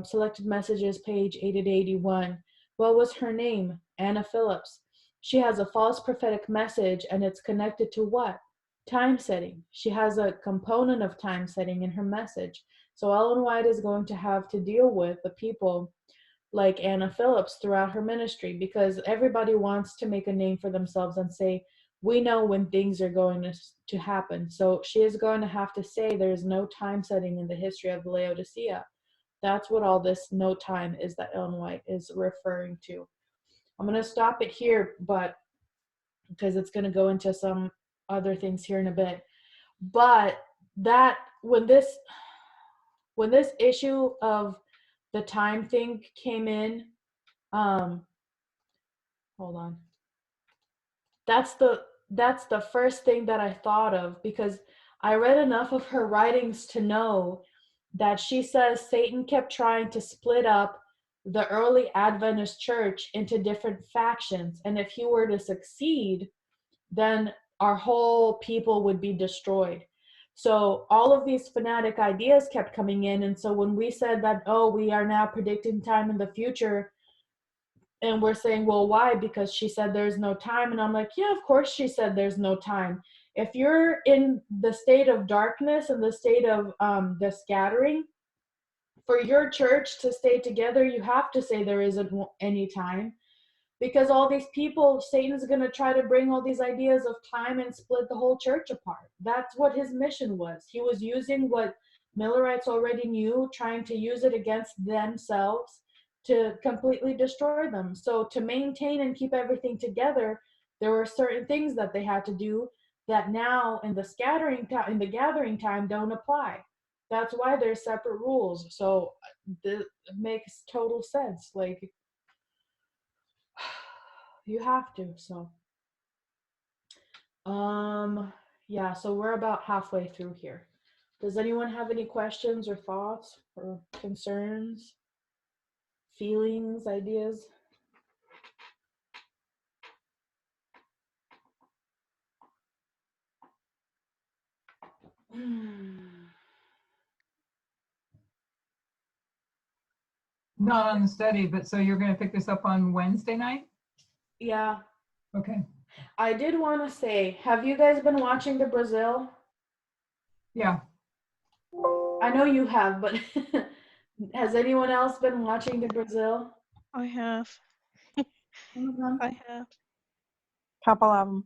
selected messages, page 80 to 81. What was her name? Anna Phillips. She has a false prophetic message, and it's connected to what? Time setting. She has a component of time setting in her message. So Ellen White is going to have to deal with the people like Anna Phillips throughout her ministry, because everybody wants to make a name for themselves and say, we know when things are going to happen. So she is going to have to say there's no time setting in the history of Laodicea. That's what all this no time is that Ellen White is referring to. I'm going to stop it here, but because it's going to go into some other things here in a bit. But that when this issue of the time thing came in, hold on. That's the first thing that I thought of, because I read enough of her writings to know that she says Satan kept trying to split up the early Adventist church into different factions, and if he were to succeed, then our whole people would be destroyed. So all of these fanatic ideas kept coming in, and so when we said that, oh, we are now predicting time in the future, and we're saying, well, why? Because she said there's no time. And I'm like, yeah, of course she said there's no time. If you're in the state of darkness and the state of the scattering, for your church to stay together, you have to say there isn't any time. Because all these people, Satan's going to try to bring all these ideas of time and split the whole church apart. That's what his mission was. He was using what Millerites already knew, trying to use it against themselves to completely destroy them. So to maintain and keep everything together, there were certain things that they had to do that now in the gathering time don't apply. That's why there's separate rules. So it makes total sense. Like, you have to. So yeah, so we're about halfway through here. Does anyone have any questions or thoughts or concerns, feelings, ideas? Not on the study, but so you're going to pick this up on Wednesday night? Yeah, Okay. I did want to say, have you guys been watching the Brazil? Yeah. I know you have, but has anyone else been watching the Brazil? I have. Mhm. I have. Couple of them.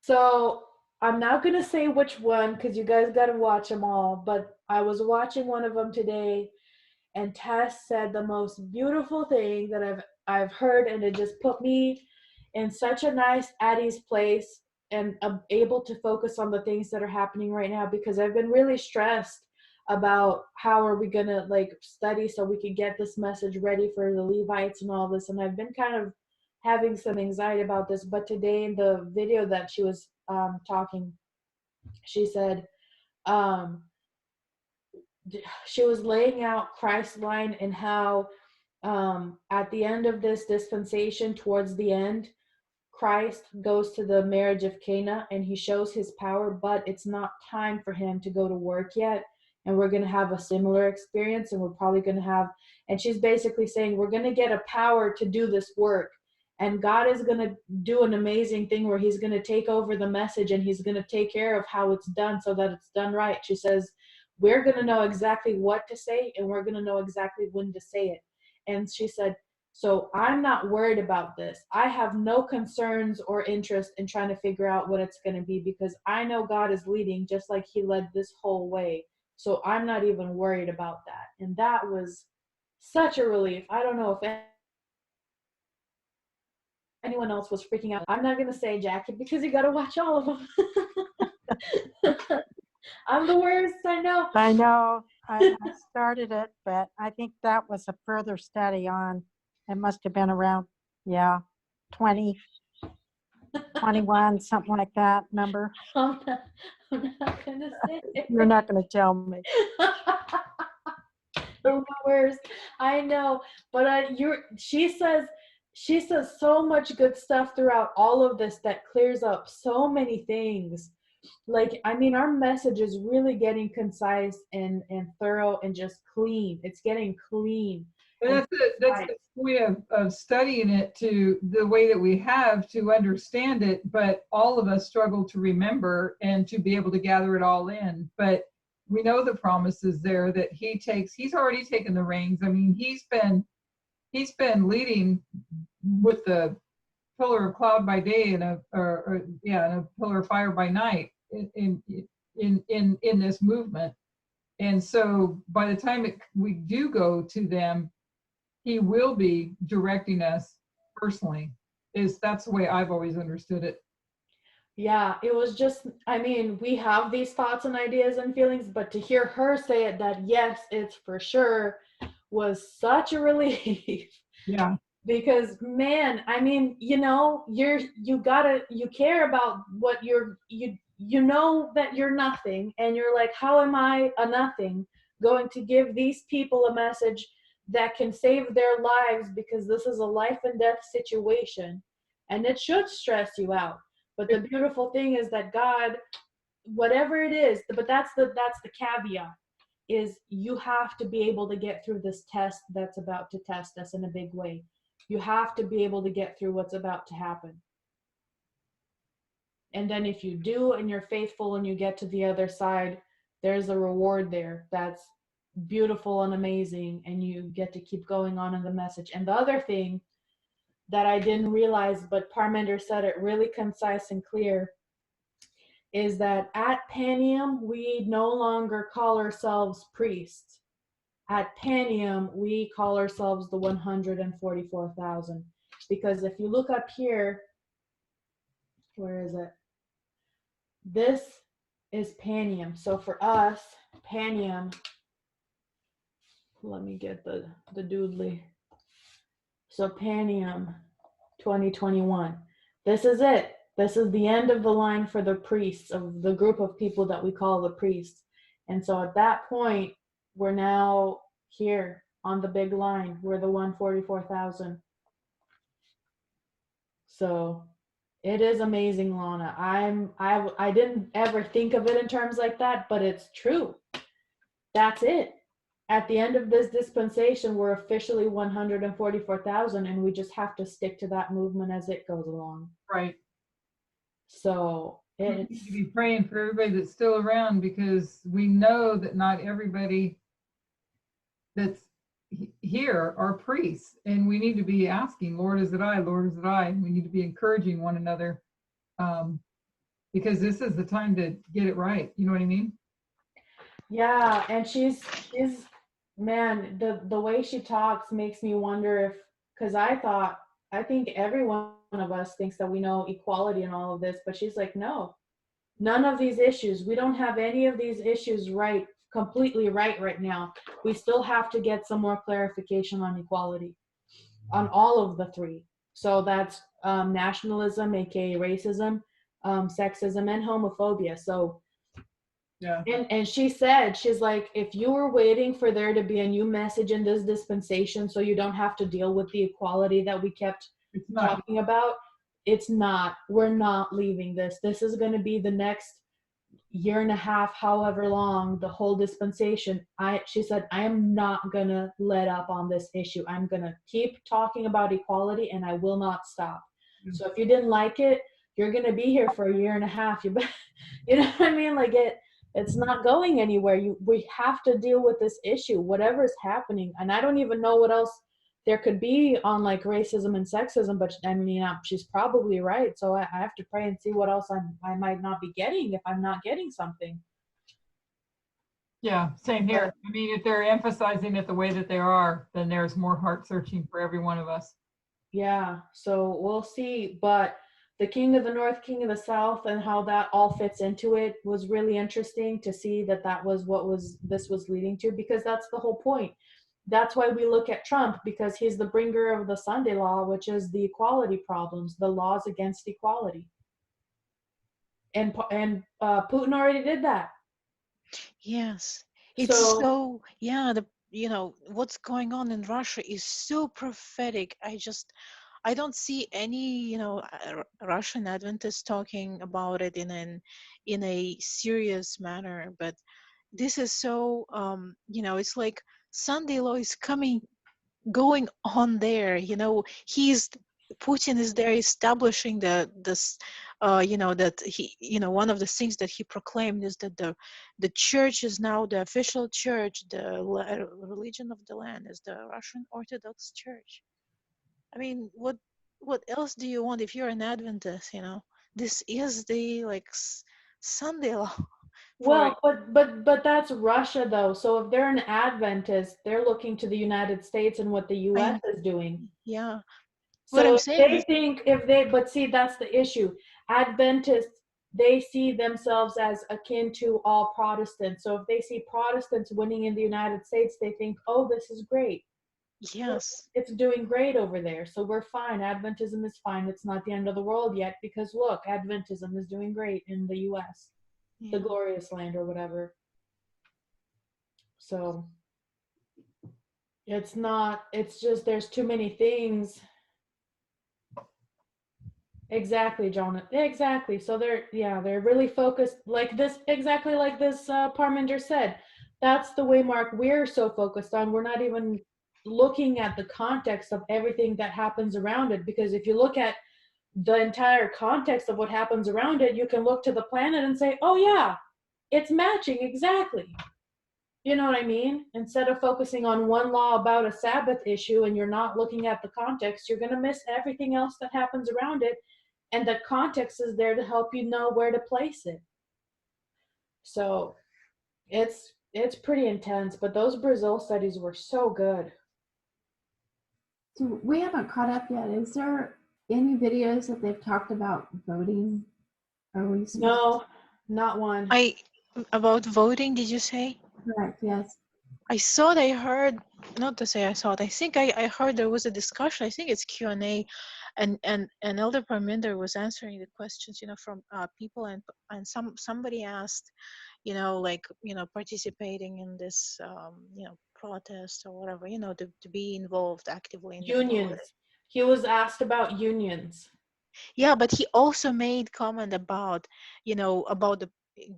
So I'm not going to say which one because you guys got to watch them all, but I was watching one of them today, and Tess said the most beautiful thing that I've heard, and it just put me in such a nice at ease place, and I'm able to focus on the things that are happening right now, because I've been really stressed about how are we gonna like study so we can get this message ready for the Levites and all this, and I've been kind of having some anxiety about this. But today in the video that she was talking, she said she was laying out Christ's line and how at the end of this dispensation, towards the end, Christ goes to the marriage of Cana and he shows his power, but it's not time for him to go to work yet. And we're going to have a similar experience, and we're probably going to have, and she's basically saying, we're going to get a power to do this work. And God is going to do an amazing thing where he's going to take over the message and he's going to take care of how it's done so that it's done right. She says, we're going to know exactly what to say, and we're going to know exactly when to say it. And she said, so I'm not worried about this. I have no concerns or interest in trying to figure out what it's going to be, because I know God is leading just like he led this whole way. So I'm not even worried about that. And that was such a relief. I don't know if anyone else was freaking out. I'm not going to say, Jackie, because you got to watch all of them. I'm the worst, I know. I know. I started it, but I think that was a further study on. It must have been around, 20, 21, something like that number. I'm not going to say it. You're not going to tell me. The worst, I know. But she says so much good stuff throughout all of this that clears up so many things Like, I mean, our message is really getting concise and thorough and just clean. It's getting clean. And that's the point of studying it to the way that we have to understand it, but all of us struggle to remember and to be able to gather it all in. But we know the promises there that he's already taken the reins. I mean, he's been leading with the pillar of cloud by day and and a pillar of fire by night in this movement. And so by the time we do go to them, he will be directing us personally. That's the way I've always understood it. Yeah, it was just, I mean, we have these thoughts and ideas and feelings, but to hear her say it that yes, it's for sure, was such a relief. Yeah. Because man, I mean, you know, you care about what you know that you're nothing, and you're like, how am I a nothing going to give these people a message that can save their lives, because this is a life and death situation, and it should stress you out. But the beautiful thing is that God, whatever it is, but that's the caveat, is you have to be able to get through this test that's about to test us in a big way. You have to be able to get through what's about to happen. And then if you do and you're faithful and you get to the other side, there's a reward there that's beautiful and amazing, and you get to keep going on in the message. And the other thing that I didn't realize, but Parmender said it really concise and clear, is that at Panium, we no longer call ourselves priests. At Panium, we call ourselves the 144,000. Because if you look up here, where is it? This is Panium. So for us, Panium, let me get the doodly. So Panium 2021. This is it. This is the end of the line for the priests, of the group of people that we call the priests. And so at that point, we're now here on the big line. We're the 144,000. So it is amazing, Lana. I didn't ever think of it in terms like that, but it's true. That's it. At the end of this dispensation, we're officially 144,000, and we just have to stick to that movement as it goes along. Right. So We need it's, to be praying for everybody that's still around, because we know that not everybody that's here are priests, and we need to be asking, Lord, is it I? Lord, is it I? We need to be encouraging one another, because this is the time to get it right. You know what I mean? yeah, and she's man, the way she talks makes me wonder if, because I think every one of us thinks that we know equality and all of this, but she's like, no, none of these issues, we don't have any of these issues completely right now. We still have to get some more clarification on equality on all of the three. So that's nationalism, aka racism, sexism, and homophobia. So Yeah. and she said, she's like, if you were waiting for there to be a new message in this dispensation so you don't have to deal with the equality that we kept It's not. talking about, it's not. We're not leaving this. This is going to be the next year and a half, however long, the whole dispensation. She said, I am not going to let up on this issue. I'm going to keep talking about equality, and I will not stop. So if you didn't like it, you're going to be here for a year and a half. You know what I mean? Like it's not going anywhere. We have to deal with this issue, whatever's happening. And I don't even know what else there could be on like racism and sexism, but I mean, she's probably right. So I have to pray and see what else I might not be getting if I'm not getting something. Yeah, same here. I mean, if they're emphasizing it the way that they are, then there's more heart searching for every one of us. Yeah, so we'll see. But the King of the North, King of the South, and how that all fits into it was really interesting to see that was what this was leading to, because that's the whole point. That's why we look at Trump, because he's the bringer of the Sunday law, which is the equality problems, the laws against equality. And Putin already did that. Yes. It's so, yeah, what's going on in Russia is so prophetic. I don't see any, Russian Adventists talking about it in a serious manner. But this is so, it's like Sunday law is going on there. Putin is there establishing this, that he, one of the things that he proclaimed is that the church is now the official church, the religion of the land is the Russian Orthodox Church. I mean, what else do you want if you're an Adventist? This is the Sunday law for. Well, but that's Russia though. So if they're an Adventist, they're looking to the United States and what the US is doing. Yeah, what So I'm if saying is, but see, that's the issue. Adventists, they see themselves as akin to all Protestants. So if they see Protestants winning in the United States, they think, oh, this is great. yes, It's doing great over there. So we're fine. Adventism is fine. It's not the end of the world yet because look, Adventism is doing great in the US, the yeah. glorious land or whatever. So it's just there's too many things. Exactly, John. Exactly. So they're really focused like this, exactly like this Parminder said. That's the way, Mark, we're so focused on. We're not even looking at the context of everything that happens around it. Because if you look at the entire context of what happens around it, you can look to the planet and say, oh yeah, it's matching exactly. You know what I mean? Instead of focusing on one law about a Sabbath issue and you're not looking at the context, you're going to miss everything else that happens around it. And the context is there to help you know where to place it. So it's pretty intense, but those Brazil studies were so good. So we haven't caught up yet. Is there any videos that they've talked about voting? Are we supposed No, not one. About voting, did you say? Correct, yes. I thought I heard, not to say I thought, I think I heard there was a discussion. I think it's Q&A, and Elder Parminder was answering the questions, from people, and somebody asked, participating in this, protest or whatever, to be involved actively in the Unions. politics. He was asked about unions. Yeah, but he also made comment about, about the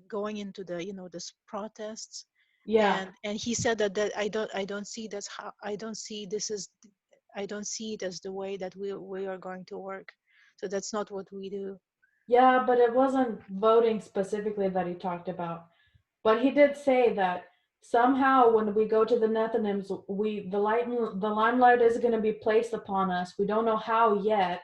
going into the, this protests. Yeah. And he said that I don't see that's how I don't see it as the way that we are going to work. So that's not what we do. Yeah, but it wasn't voting specifically that he talked about. But he did say that somehow when we go to the Nethinims, the limelight is going to be placed upon us. We don't know how yet,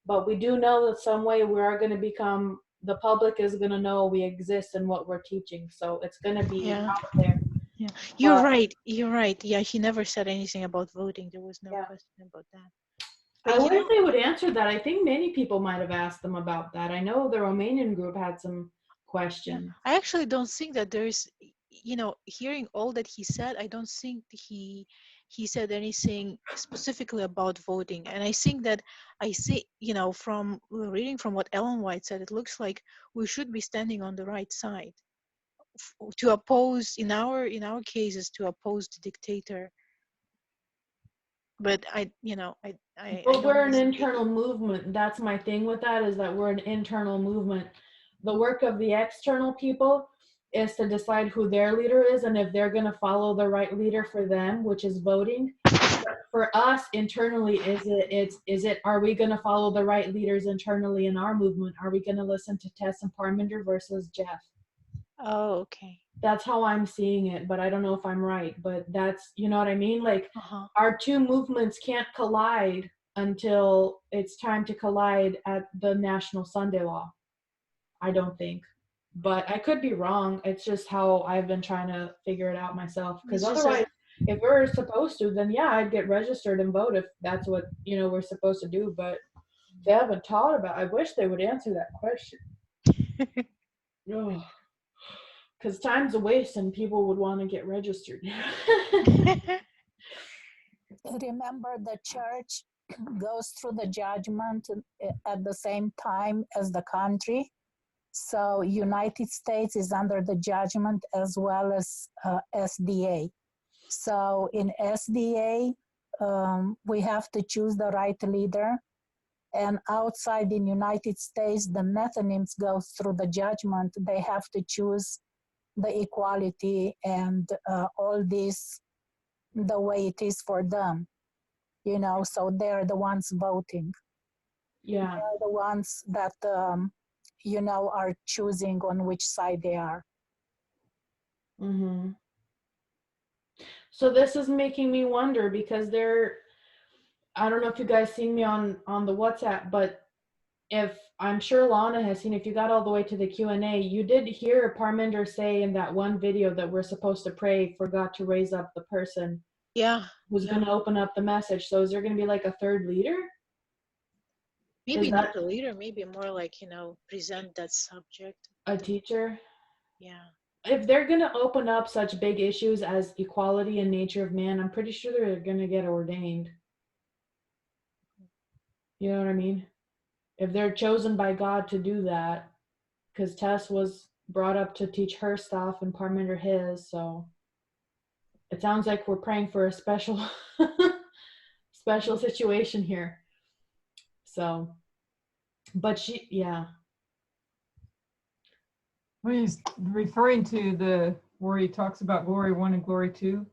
but we do know that some way we are going to become, the public is going to know we exist and what we're teaching. So it's going to be out there. Yeah, you're right. Yeah, he never said anything about voting. There was no question about that. I wish they would answer that. I think many people might have asked them about that. I know the Romanian group had some questions. I actually don't think that there's, hearing all that he said, I don't think he said anything specifically about voting. And I think that from reading from what Ellen White said, it looks like we should be standing on the right side to oppose, in our cases, to oppose the dictator. But But we're an internal movement. That's my thing with that, is that we're an internal movement. The work of the external people is to decide who their leader is and if they're going to follow the right leader for them, which is voting. For us internally, are we going to follow the right leaders internally in our movement? Are we going to listen to Tess and Parminder versus Jeff? Oh, okay. That's how I'm seeing it, but I don't know if I'm right. But that's, you know what I mean? Like, our two movements can't collide until it's time to collide at the National Sunday Law. I don't think. But I could be wrong. It's just how I've been trying to figure it out myself. Because otherwise, if we're supposed to, then yeah, I'd get registered and vote if that's what, we're supposed to do. But they haven't taught about. I wish they would answer that question. Because time's a waste and people would want to get registered. Remember, the church goes through the judgment at the same time as the country. So United States is under the judgment as well as SDA. So in SDA, we have to choose the right leader. And outside in United States, the Nethinims go through the judgment. They have to choose the equality and all this the way it is for them, you know, so they're the ones voting. Yeah. They're the ones that, you know, are choosing on which side they are. Mm-hmm. So this is making me wonder because I don't know if you guys seen me on the WhatsApp, but if I'm sure Lana has seen, if you got all the way to the Q&A, you did hear Parminder say in that one video that we're supposed to pray for God to raise up the person who's going to open up the message. So is there going to be like a third leader? Maybe not a leader, maybe more like, you know, present that subject. A teacher? Yeah. If they're going to open up such big issues as equality and nature of man, I'm pretty sure they're going to get ordained. You know what I mean? If they're chosen by God to do that, because Tess was brought up to teach her stuff and Parminder his, so it sounds like we're praying for a special special situation here. So, but yeah. Well, he's referring to where he talks about glory 1 and glory 2.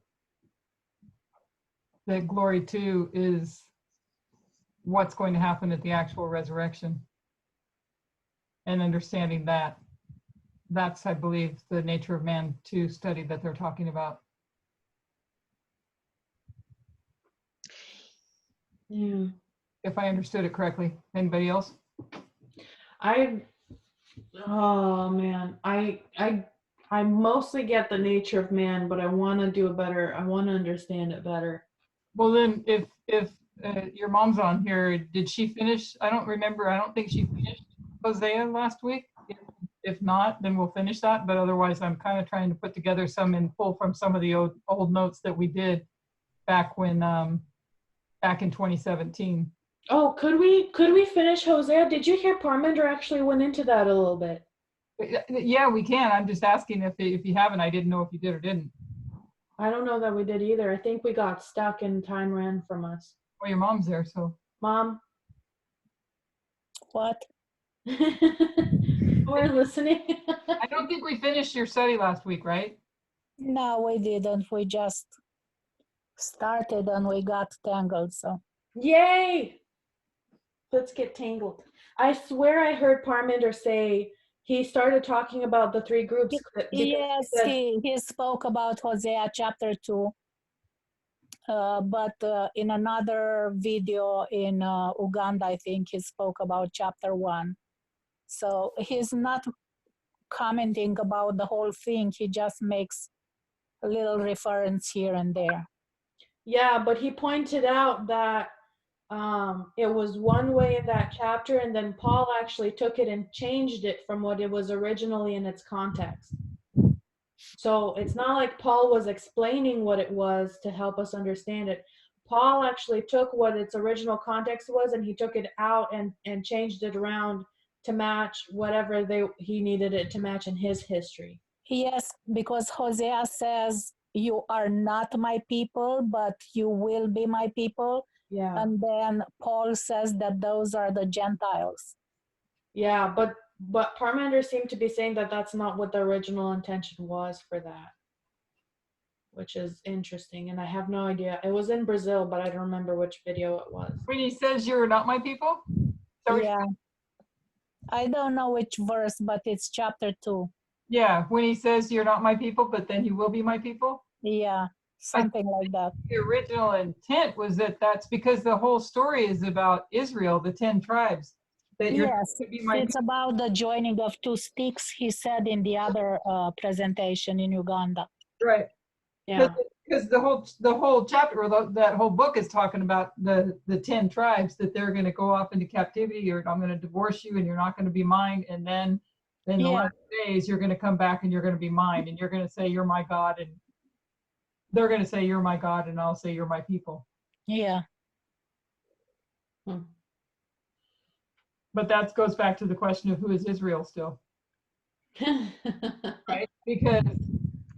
That glory 2 is what's going to happen at the actual resurrection. And understanding that, that's, I believe, the nature of man 2 study that they're talking about. Yeah. If I understood it correctly. Anybody else? Oh man, I mostly get the nature of man, but I want to do it better. I want to understand it better. Well, then, if your mom's on here, did she finish? I don't remember. I don't think she finished Hosea last week. If not, then we'll finish that. But otherwise, I'm kind of trying to put together some and pull from some of the old notes that we did back when back in 2017. Oh, could we finish Hosea? Did you hear Parminder actually went into that a little bit? Yeah, we can. I'm just asking if you haven't. I didn't know if you did or didn't. I don't know that we did either. I think we got stuck and time ran from us. Well, your mom's there, so. Mom? What? We're listening. I don't think we finished your study last week, right? No, we didn't. We just started and we got tangled, so. Yay! Let's get tangled. I swear I heard Parminder say he started talking about the 3 groups. Yes, he spoke about Hosea chapter 2. But in another video in Uganda, I think he spoke about chapter 1. So he's not commenting about the whole thing. He just makes a little reference here and there. Yeah, but he pointed out that it was one way in that chapter, and then Paul actually took it and changed it from what it was originally in its context. So it's not like Paul was explaining what it was to help us understand it. Paul actually took what its original context was and he took it out and changed it around to match whatever he needed it to match in his history. Yes, because Hosea says, you are not my people, but you will be my people. Yeah. And then Paul says that those are the Gentiles. Yeah, but Parminder seemed to be saying that that's not what the original intention was for that, which is interesting. And I have no idea. It was in Brazil, but I don't remember which video it was. When he says you're not my people? Yeah. I don't know which verse, but it's chapter 2. Yeah, when he says you're not my people, but then you will be my people? Yeah, something like that. The original intent was that's because the whole story is about Israel, the 10 tribes. Yes, it's about the joining of 2 sticks, he said in the other presentation in Uganda. Right. Yeah. Because the whole chapter, or that whole book is talking about the 10 tribes, that they're going to go off into captivity, or I'm going to divorce you and you're not going to be mine. And then in the last days, you're going to come back and you're going to be mine. And you're going to say, you're my God. And they're going to say, you're my God. And I'll say, you're my people. Yeah. But that goes back to the question of who is Israel still. Right? Because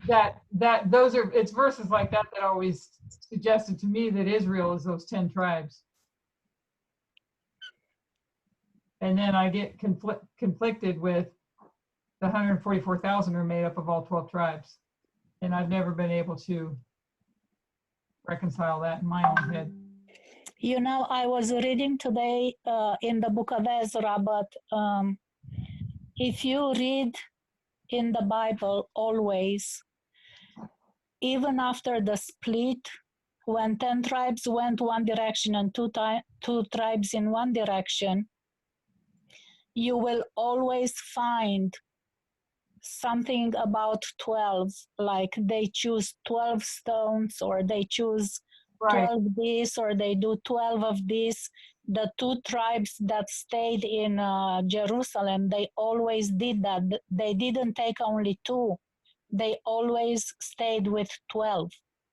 it's verses like that always suggested to me that Israel is those 10 tribes. And then I get conflicted with the 144,000 are made up of all 12 tribes. And I've never been able to reconcile that in my own head. You know, I was reading today in the book of Ezra, but if you read in the Bible always, even after the split, when 10 tribes went one direction and two tribes in one direction, you will always find something about 12, like they choose 12 stones, or they choose 12 this, or they do 12 of this. The two tribes that stayed in Jerusalem, they always did that. They didn't take only two. They always stayed with 12.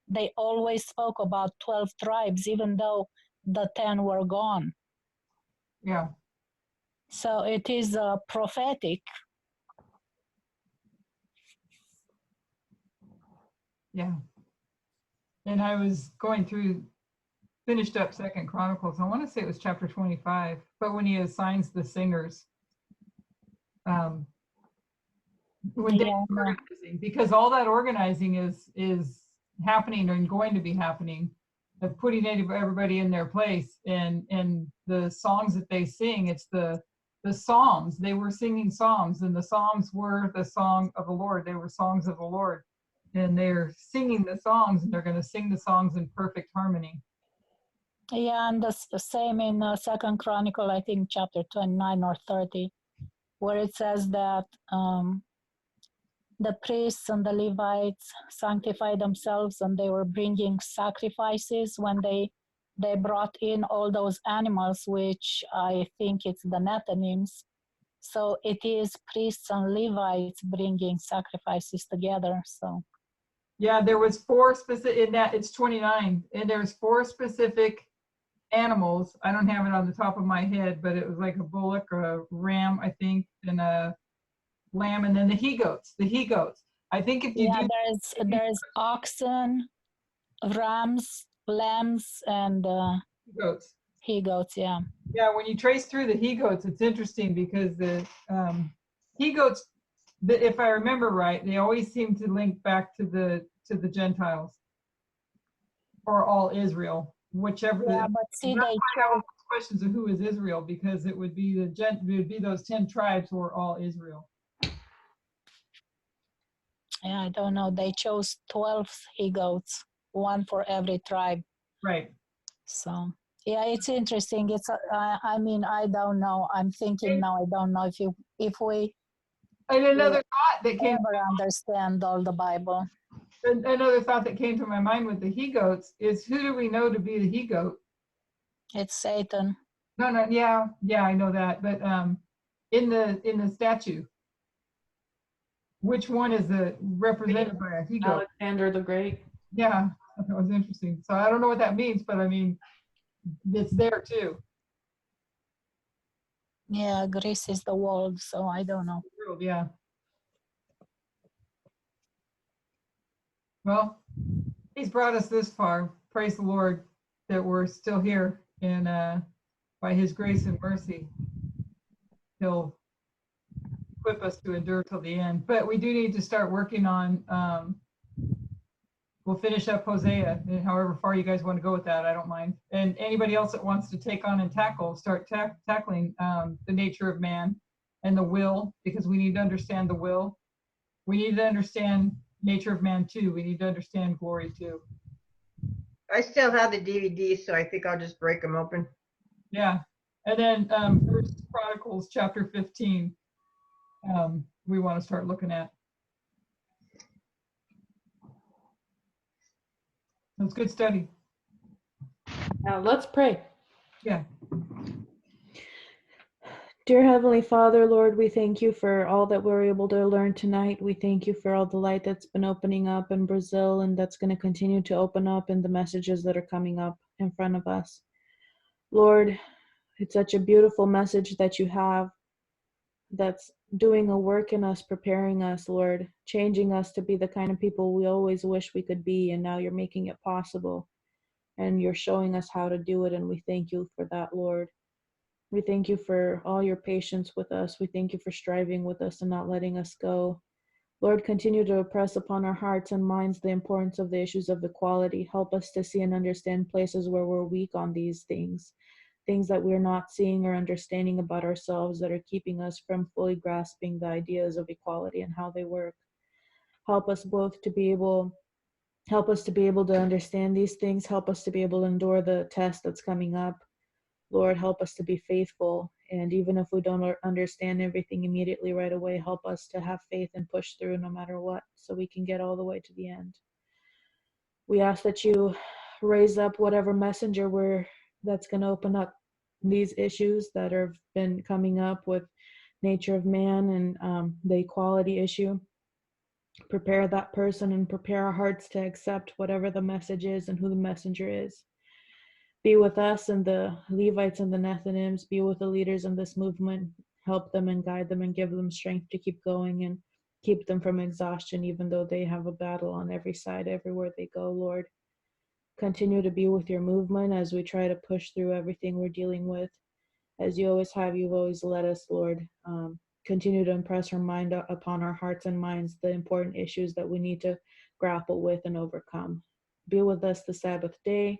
They always spoke about 12 tribes, even though the 10 were gone. Yeah. So it is prophetic. Yeah. And I was going through, finished up Second Chronicles. I want to say it was chapter 25, but when he assigns the singers, when they organizing, because all that organizing is happening and going to be happening, of putting everybody in their place, and the songs that they sing, it's the psalms. They were singing psalms, and the psalms were the song of the Lord. They were songs of the Lord, and they're singing the songs, and they're going to sing the songs in perfect harmony. Yeah, and the same in Second Chronicle, I think chapter 29 or 30, where it says that the priests and the Levites sanctified themselves, and they were bringing sacrifices when they brought in all those animals, which I think it's the Nethinims. So it is priests and Levites bringing sacrifices together. So yeah, there was 4 specific, in that it's 29, and there's 4 specific animals. I don't have it on the top of my head, but it was like a bullock or a ram, I think, and a lamb, and then the he-goats. I think if you there's oxen, rams, lambs, and goats. He-goats, yeah. Yeah, when you trace through the he-goats, it's interesting because the he-goats, if I remember right, they always seem to link back to the Gentiles or all Israel, whichever. Yeah, but see, they chose questions of who is Israel, because it would be those 10 tribes who are all Israel. Yeah, I don't know. They chose 12 he-goats, one for every tribe. Right. So yeah, it's interesting. It's I mean, I don't know. I'm thinking now. I don't know if we. And another thought that came. Never understand all the Bible. Another thought that came to my mind with the he-goats is, who do we know to be the he-goat? It's Satan. No, yeah, I know that, but in the statue, which one is represented by a he-goat? Alexander the Great. Yeah, that was interesting. So I don't know what that means, but I mean, it's there too. Yeah, Greece is the world, so I don't know. Yeah. Well, he's brought us this far. Praise the Lord that we're still here, and by his grace and mercy, he'll equip us to endure till the end. But we do need to start working on, we'll finish up Hosea, and however far you guys want to go with that, I don't mind. And anybody else that wants to take on and start tackling the nature of man and the will, because we need to understand the will. We need to understand nature of man too. We need to understand glory too. I still have the DVDs, so I think I'll just break them open. Yeah. And then First Chronicles chapter 15, we want to start looking at. That's good study. Now let's pray. Yeah. Dear Heavenly Father, Lord, we thank you for all that we're able to learn tonight. We thank you for all the light that's been opening up in Brazil and that's going to continue to open up, and the messages that are coming up in front of us. Lord, it's such a beautiful message that you have that's doing a work in us, preparing us, Lord, changing us to be the kind of people we always wish we could be, and now you're making it possible. and you're showing us how to do it, and we thank you for that, Lord. We thank you for all your patience with us. We thank you for striving with us and not letting us go. Lord, continue to impress upon our hearts and minds the importance of the issues of equality. Help us to see and understand places where we're weak on these things, things that we're not seeing or understanding about ourselves that are keeping us from fully grasping the ideas of equality and how they work. Help us both to be able to understand these things. Help us to be able to endure the test that's coming up. Lord, help us to be faithful. And even if we don't understand everything immediately right away, help us to have faith and push through no matter what, so we can get all the way to the end. We ask that you raise up whatever messenger that's going to open up these issues that have been coming up with nature of man and the equality issue. Prepare that person and prepare our hearts to accept whatever the message is and who the messenger is. Be with us and the Levites and the Nethinims. Be with the leaders in this movement. Help them and guide them and give them strength to keep going and keep them from exhaustion, even though they have a battle on every side, everywhere they go, Lord. Continue to be with your movement as we try to push through everything we're dealing with. As you always have, you've always led us, Lord. Continue to impress our mind upon our hearts and minds the important issues that we need to grapple with and overcome. Be with us the Sabbath day.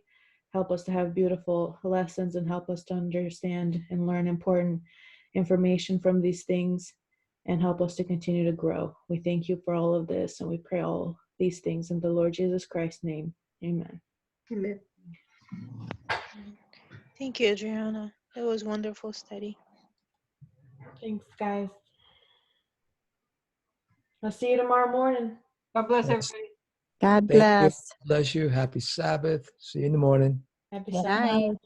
Help us to have beautiful lessons and help us to understand and learn important information from these things and help us to continue to grow. We thank you for all of this and we pray all these things in the Lord Jesus Christ's name. Amen. Amen. Thank you, Adriana. That was wonderful study. Thanks, guys. I'll see you tomorrow morning. God bless Yes. everybody. God Thank you. bless. Bless you. Happy Sabbath. See you in the morning. Happy Good Sabbath. night.